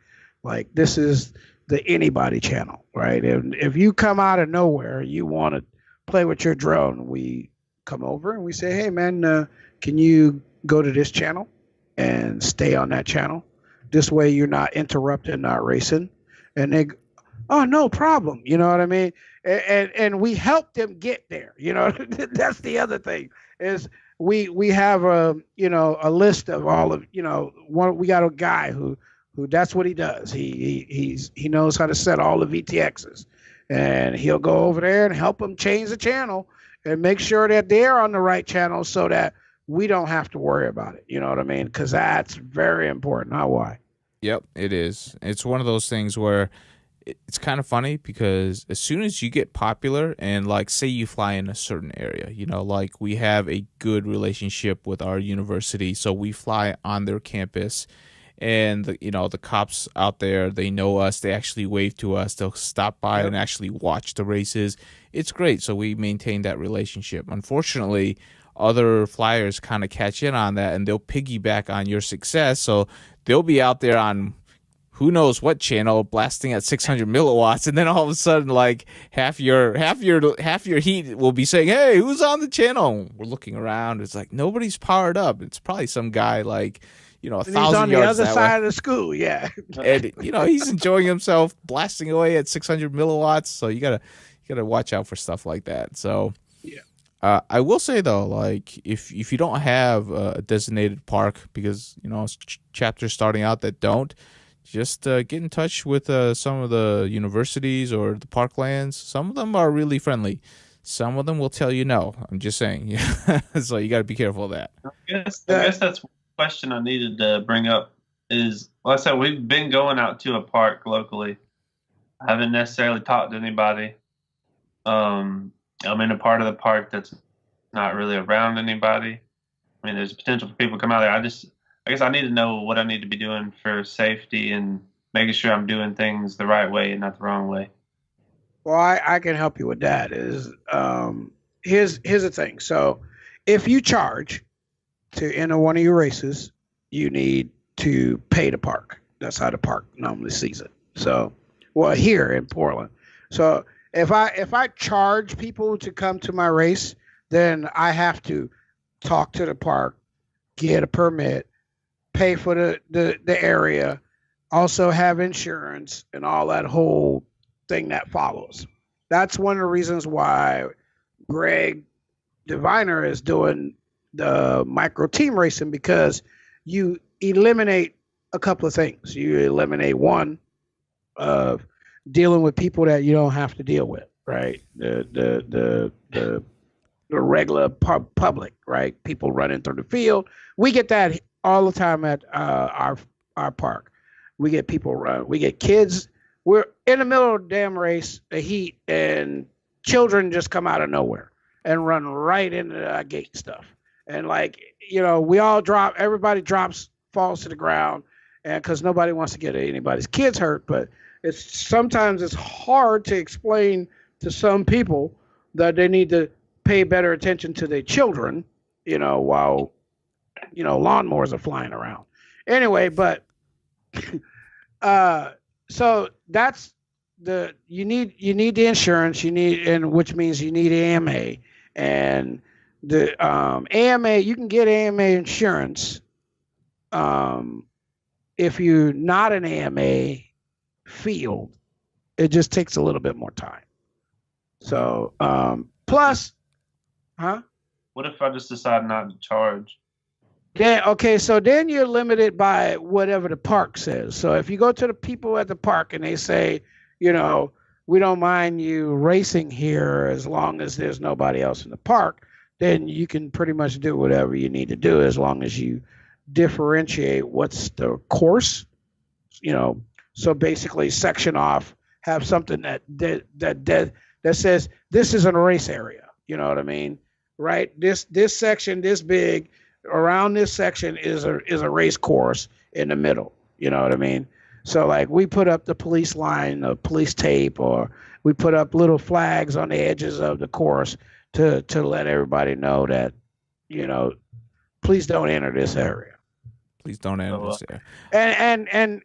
Like, this is the anybody channel, right? And if you come out of nowhere, you want to play with your drone, we come over and we say, hey, man, can you go to this channel and stay on that channel? This way you're not interrupting our racing. And they, oh, no problem. You know what I mean? And we help them get there. That's the other thing is we have a list of all of, we got a guy who that's what he does. He knows how to set all the VTXs, and he'll go over there and help them change the channel and make sure that they're on the right channel so that we don't have to worry about it. You know what I mean? Because that's very important. How why? Yep, it is. It's one of those things where it's kind of funny because as soon as you get popular and, like, say you fly in a certain area, like we have a good relationship with our university, so we fly on their campus. And the cops out there, they know us. They actually wave to us. They'll stop by and actually watch the races. It's great. So we maintain that relationship. Unfortunately, other flyers kind of catch in on that, and they'll piggyback on your success. So they'll be out there on who knows what channel blasting at 600 milliwatts, and then all of a sudden, like half your heat will be saying, "Hey, who's on the channel?" We're looking around. It's like nobody's powered up. It's probably some guy like, 1,000 yards on the other that side way. of the school, yeah. And he's enjoying himself blasting away at 600 milliwatts. So you gotta watch out for stuff like that. So yeah, I will say though, like if you don't have a designated park, because chapters starting out that don't, just get in touch with some of the universities or the parklands. Some of them are really friendly. Some of them will tell you no. I'm just saying. So you got to be careful of that. I guess that's question I needed to bring up is, like I said, we've been going out to a park locally. I haven't necessarily talked to anybody. I'm in a part of the park that's not really around anybody. I mean, there's potential for people to come out there. I guess I need to know what I need to be doing for safety and making sure I'm doing things the right way and not the wrong way. Well, I can help you with that. Here's the thing. So if you charge to enter one of your races, you need to pay the park. That's how the park normally sees it. So, well, here in Portland. So if I charge people to come to my race, then I have to talk to the park, get a permit, pay for the area, also have insurance and all that whole thing that follows. That's one of the reasons why Greg Diviner is doing the micro team racing, because you eliminate a couple of things. You eliminate one of dealing with people that you don't have to deal with, right? The regular public, right? People running through the field. We get that all the time at our park. We get people run. We get kids. We're in the middle of the damn race, the heat, and children just come out of nowhere and run right into that gate stuff. And like, we all drop. Everybody drops, falls to the ground, and because nobody wants to get anybody's kids hurt. But sometimes it's hard to explain to some people that they need to pay better attention to their children, while lawnmowers are flying around. Anyway, but so that's you need the insurance, and which means you need AMA, and the AMA, you can get AMA insurance if you're not an AMA field. It just takes a little bit more time. So plus, huh? What if I just decide not to charge? Yeah, okay, so then you're limited by whatever the park says. So if you go to the people at the park and they say, we don't mind you racing here as long as there's nobody else in the park, then you can pretty much do whatever you need to do as long as you differentiate what's the course, So basically section off, have something that says this isn't a race area. You know what I mean? Right? This section, this big, around this section is a race course in the middle. You know what I mean? So like we put up the police line, the police tape, or we put up little flags on the edges of the course to let everybody know that, please don't enter this area. Please don't enter this area.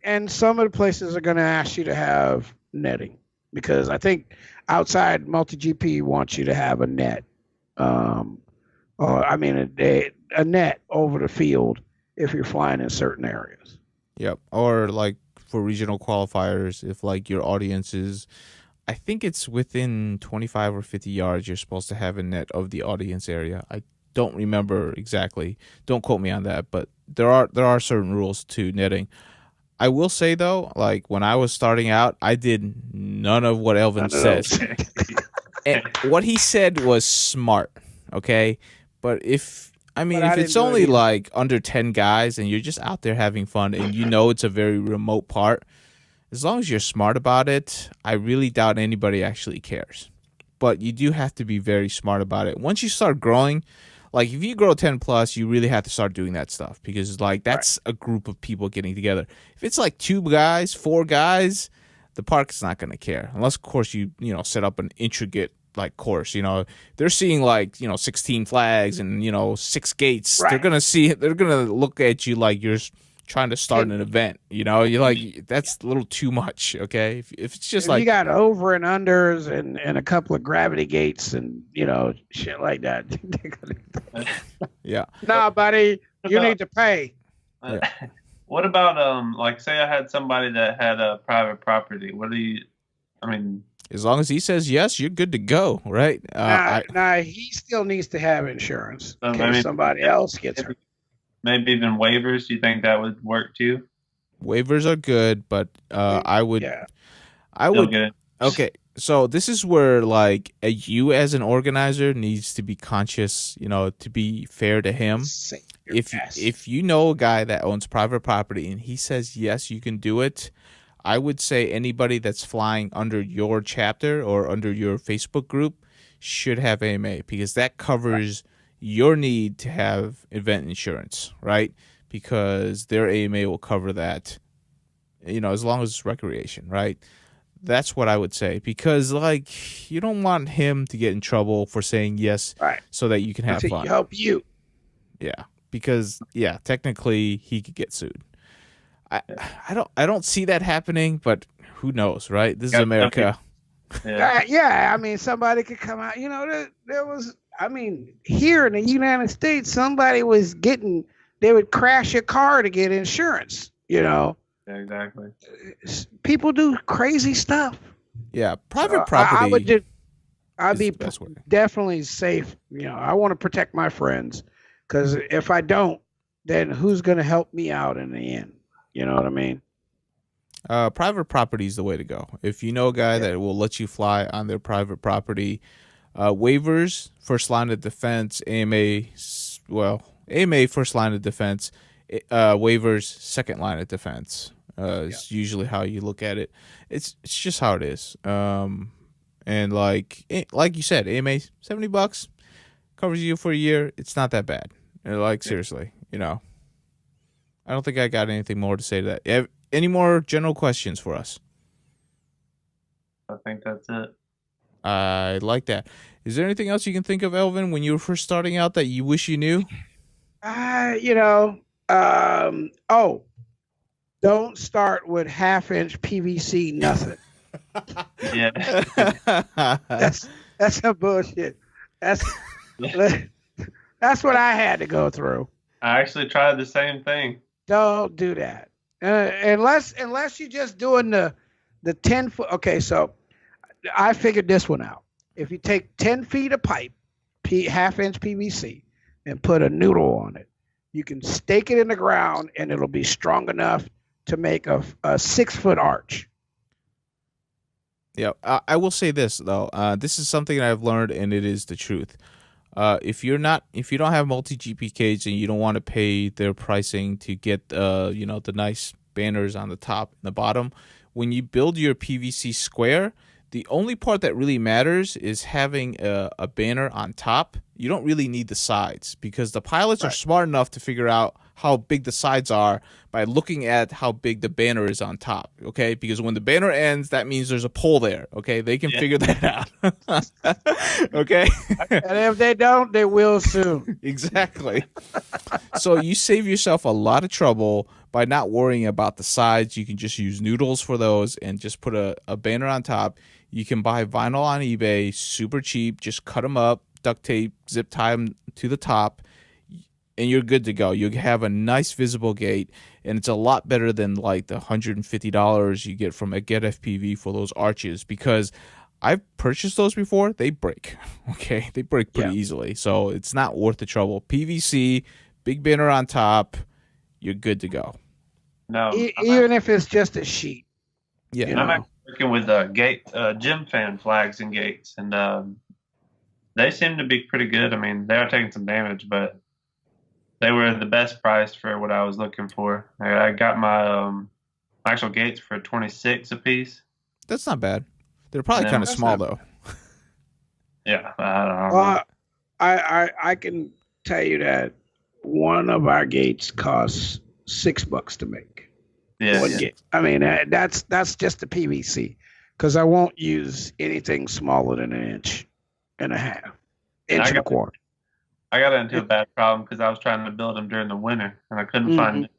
And some of the places are going to ask you to have netting, because I think outside MultiGP wants you to have a net. A net over the field if you're flying in certain areas. Yep. Or like for regional qualifiers, if like your audience is, I think it's within 25 or 50 yards, you're supposed to have a net of the audience area. I don't remember exactly. Don't quote me on that, but there are certain rules to netting. I will say though, like when I was starting out, I did none of what Elvin says. And what he said was smart, okay? But if it's only like under 10 guys and you're just out there having fun and it's a very remote part, as long as you're smart about it, I really doubt anybody actually cares. But you do have to be very smart about it. Once you start growing, like if you grow 10 plus, you really have to start doing that stuff, because like that's a group of people getting together. If it's like 2 guys, 4 guys, the park's not going to care. Unless, of course, you set up an intricate like course. They're seeing like 16 flags and 6 gates. Right. They're gonna look at you like you're trying to start an event. You're like, that's a little too much. Okay, if it's just like you got over and unders and a couple of gravity gates and shit like that. Yeah. Nah, buddy, you need to pay. Yeah. What about like say I had somebody that had a private property? As long as he says yes, you're good to go, right? He still needs to have insurance in case somebody else gets hurt. Maybe even waivers. Do you think that would work too? Waivers are good, but I would. Good. Okay, so this is where like you as an organizer needs to be conscious, to be fair to him. If you know a guy that owns private property and he says yes, you can do it, I would say anybody that's flying under your chapter or under your Facebook group should have AMA, because that covers your need to have event insurance, right? Because their AMA will cover that, as long as it's recreation, right? That's what I would say, because like you don't want him to get in trouble for saying yes, so that you can have fun. Help you. Yeah, because technically he could get sued. I don't see that happening, but who knows, right? This is America. Yeah. Somebody could come out. There was I mean, here in the United States, somebody was getting, they would crash your car to get insurance. Yeah, exactly. People do crazy stuff. Yeah, So private I would property just, I'd is be the best way. definitely safe. I want to protect my friends because if I don't, then who's going to help me out in the end? You know what I mean? Private property is the way to go. If you know a guy Yeah. that will let you fly on their private property, waivers, first line of defense, AMA, first line of defense, waivers, second line of defense. Is usually how you look at it. It's just how it is. And like you said, AMA, $70 covers you for a year. It's not that bad. Like seriously, I don't think I got anything more to say to that. Any more general questions for us? I think that's it. I like that. Is there anything else you can think of, Elvin, when you were first starting out that you wish you knew? Oh, don't start with half-inch PVC nothing. Yeah. That's some bullshit. That's what I had to go through. I actually tried the same thing. Don't do that. Unless you're just doing the 10 foot. Okay, so I figured this one out. If you take 10 feet of pipe, half-inch PVC, and put a noodle on it, you can stake it in the ground, and it'll be strong enough to make a 6-foot arch. Yeah, I will say this though. This is something that I've learned, and it is the truth. If you don't have multi GPKs and you don't want to pay their pricing to get the nice banners on the top and the bottom, when you build your PVC square, the only part that really matters is having a banner on top. You don't really need the sides because the pilots are smart enough to figure out how big the sides are by looking at how big the banner is on top, okay? Because when the banner ends, that means there's a pole there, okay? They can figure that out, okay? And if they don't, they will soon. Exactly. So you save yourself a lot of trouble by not worrying about the sides. You can just use noodles for those and just put a banner on top. You can buy vinyl on eBay, super cheap. Just cut them up, duct tape, zip tie them to the top, and you're good to go. You have a nice visible gate, and it's a lot better than like the $150 you get from a Get FPV for those arches, because I've purchased those before. They break, okay? They break pretty easily, so it's not worth the trouble. PVC, big banner on top, you're good to go. No, even if it's just a sheet. Yeah, I'm actually working with gym fan flags and gates, and they seem to be pretty good. I mean, they are taking some damage, but they were the best price for what I was looking for. I got my actual gates for $26 a piece. That's not bad. They're probably kind of small though. Yeah, I don't know. Well, I can tell you that one of our gates costs $6 to make. Yeah, Gate. I mean, that's just the PVC, because I won't use anything smaller than 1.5 inches, inch and a quarter. I got into a bad problem because I was trying to build them during the winter and I couldn't find it.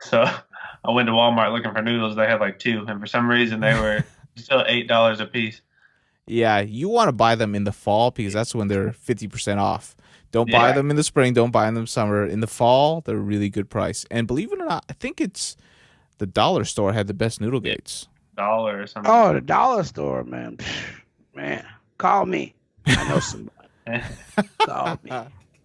So I went to Walmart looking for noodles. They had like 2, and for some reason they were still $8 a piece. Yeah, you want to buy them in the fall because that's when they're 50% off. Don't buy them in the spring. Don't buy them in the summer. In the fall, they're a really good price. And believe it or not, I think it's the dollar store had the best noodle gates. $1 or something. Oh, the dollar store, man. Man, call me. I know somebody. Call me.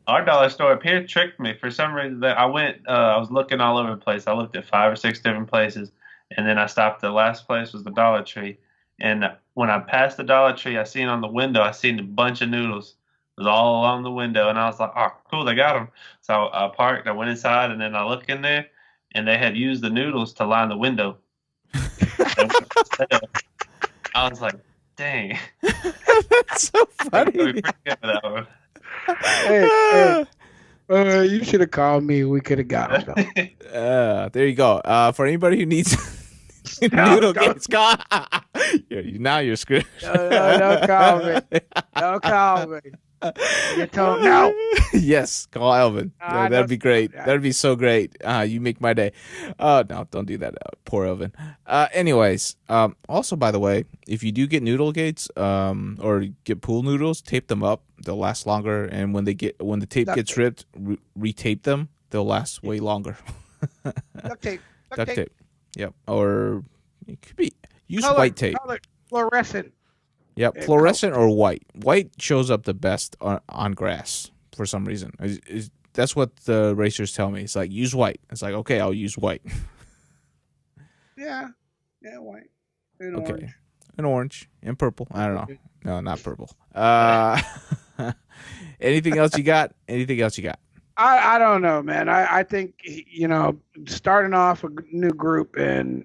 Our dollar store up here tricked me for some reason. I was looking all over the place. I looked at 5 or 6 different places, and then I stopped. The last place was the Dollar Tree, and when I passed the Dollar Tree, I seen on the window, I seen a bunch of noodles. It was all along the window, and I was like, "Oh, cool, they got them." So I parked. I went inside, and then I looked in there, and they had used the noodles to line the window. I was like, "Dang, that's so funny." Hey, you should have called me. We could have got them. There you go. For anybody who needs noodle gates, now you're screwed. Don't call me. Don't call me. You told no. Yes, call Elvin. That'd be great. Yeah. That'd be so great. You make my day. No, don't do that. Poor Elvin. Anyways, also by the way, if you do get noodle gates, or get pool noodles, tape them up. They'll last longer, and when the tape gets ripped, retape them. They'll last way longer. Duct tape. Duct tape. Yep. Or it could be use Color, white tape. Fluorescent. Yep, fluorescent or white. White shows up the best on grass for some reason. That's what the racers tell me. It's like, use white. It's like, okay, I'll use white. Yeah, white. And okay, orange. and orange and purple. I don't know. No, not purple. Anything else you got? Anything else you got? I don't know, man. I think, starting off a new group and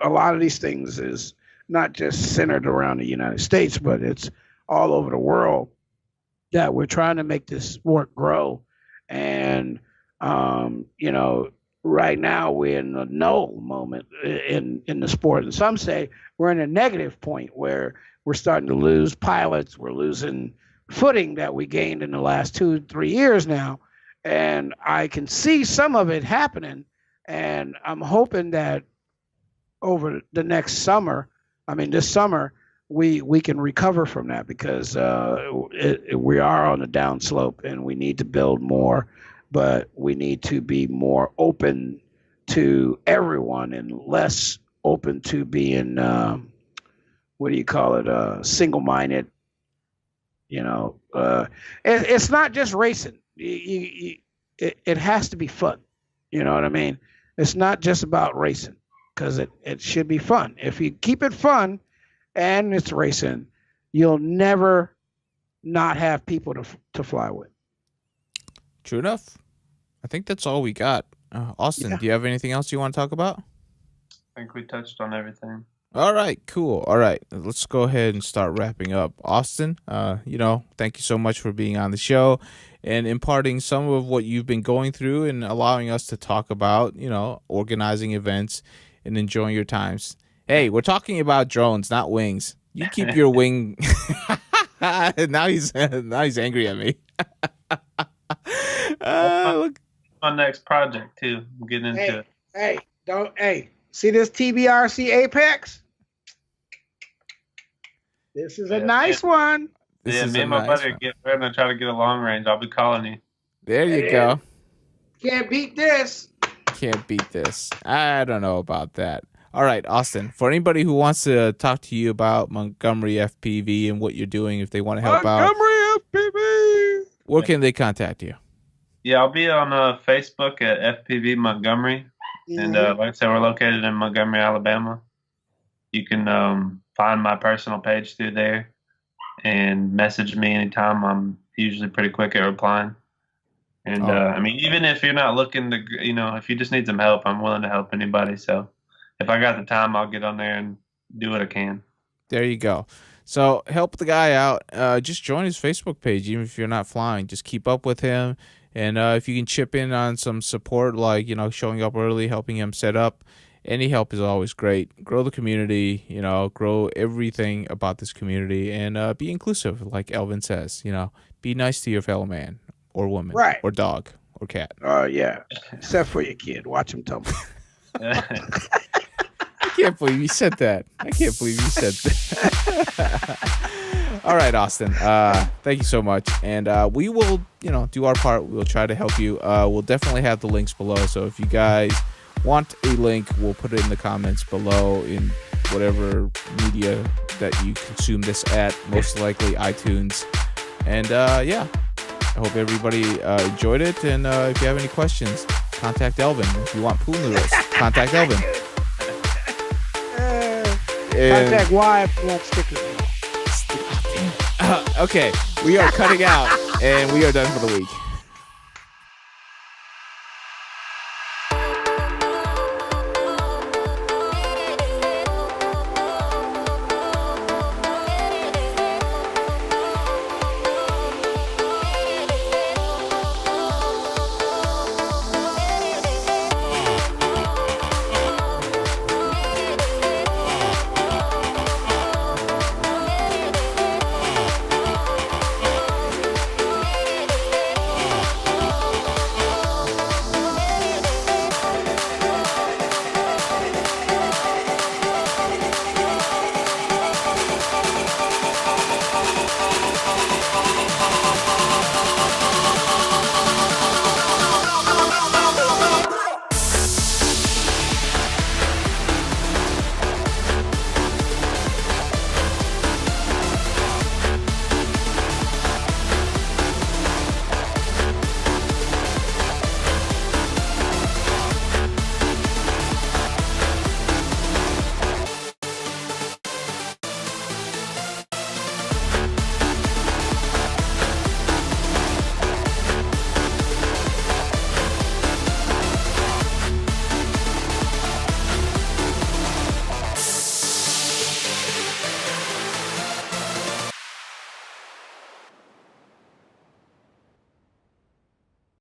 a lot of these things is not just centered around the United States, but it's all over the world that we're trying to make this sport grow. And, right now we're in a null moment in the sport. And some say we're in a negative point where we're starting to lose pilots. We're losing footing that we gained in the last 2-3 years now. And I can see some of it happening. And I'm hoping that over the next summer, this summer, we can recover from that, because we are on a downslope and we need to build more, but we need to be more open to everyone and less open to being, single-minded. It's not just racing. It has to be fun. You know what I mean? It's not just about racing, because it should be fun. If you keep it fun and it's racing, you'll never not have people to fly with. True enough. I think that's all we got. Austin, do you have anything else you want to talk about? I think we touched on everything. All right, cool. All right, let's go ahead and start wrapping up. Austin, thank you so much for being on the show and imparting some of what you've been going through and allowing us to talk about, organizing events and enjoying your times. Hey, we're talking about drones, not wings. You keep your wing. Now he's angry at me. Look. My next project too. I'm getting into it. See this TBRC Apex? This is a nice one. Me and my buddy we're gonna try to get a long range. I'll be calling you. There you go. Can't beat this. Can't beat this. I don't know about that. All right, Austin, for anybody who wants to talk to you about Montgomery FPV and what you're doing, if they want to help Montgomery FPV, where can they contact you? Yeah, I'll be on Facebook at FPV Montgomery. And like I said, we're located in Montgomery, Alabama. You can find my personal page through there and message me anytime. I'm usually pretty quick at replying. And even if you're not looking to, if you just need some help, I'm willing to help anybody. So if I got the time, I'll get on there and do what I can. There you go. So help the guy out. Just join his Facebook page, even if you're not flying. Just keep up with him. And if you can chip in on some support, like, showing up early, helping him set up, any help is always great. Grow the community, grow everything about this community, and be inclusive, like Elvin says. Be nice to your fellow man or woman, right, or dog or cat. Oh, yeah. Except for your kid. Watch him tumble. I can't believe you said that. All right, Austin. Thank you so much. And we will, do our part. We'll try to help you. We'll definitely have the links below. So if you guys want a link, we'll put it in the comments below in whatever media that you consume this at, most likely iTunes. And I hope everybody enjoyed it. And if you have any questions, contact Elvin. If you want pool noodles, contact Elvin. Contact Y if you want stickers. Okay, we are cutting out, and we are done for the week.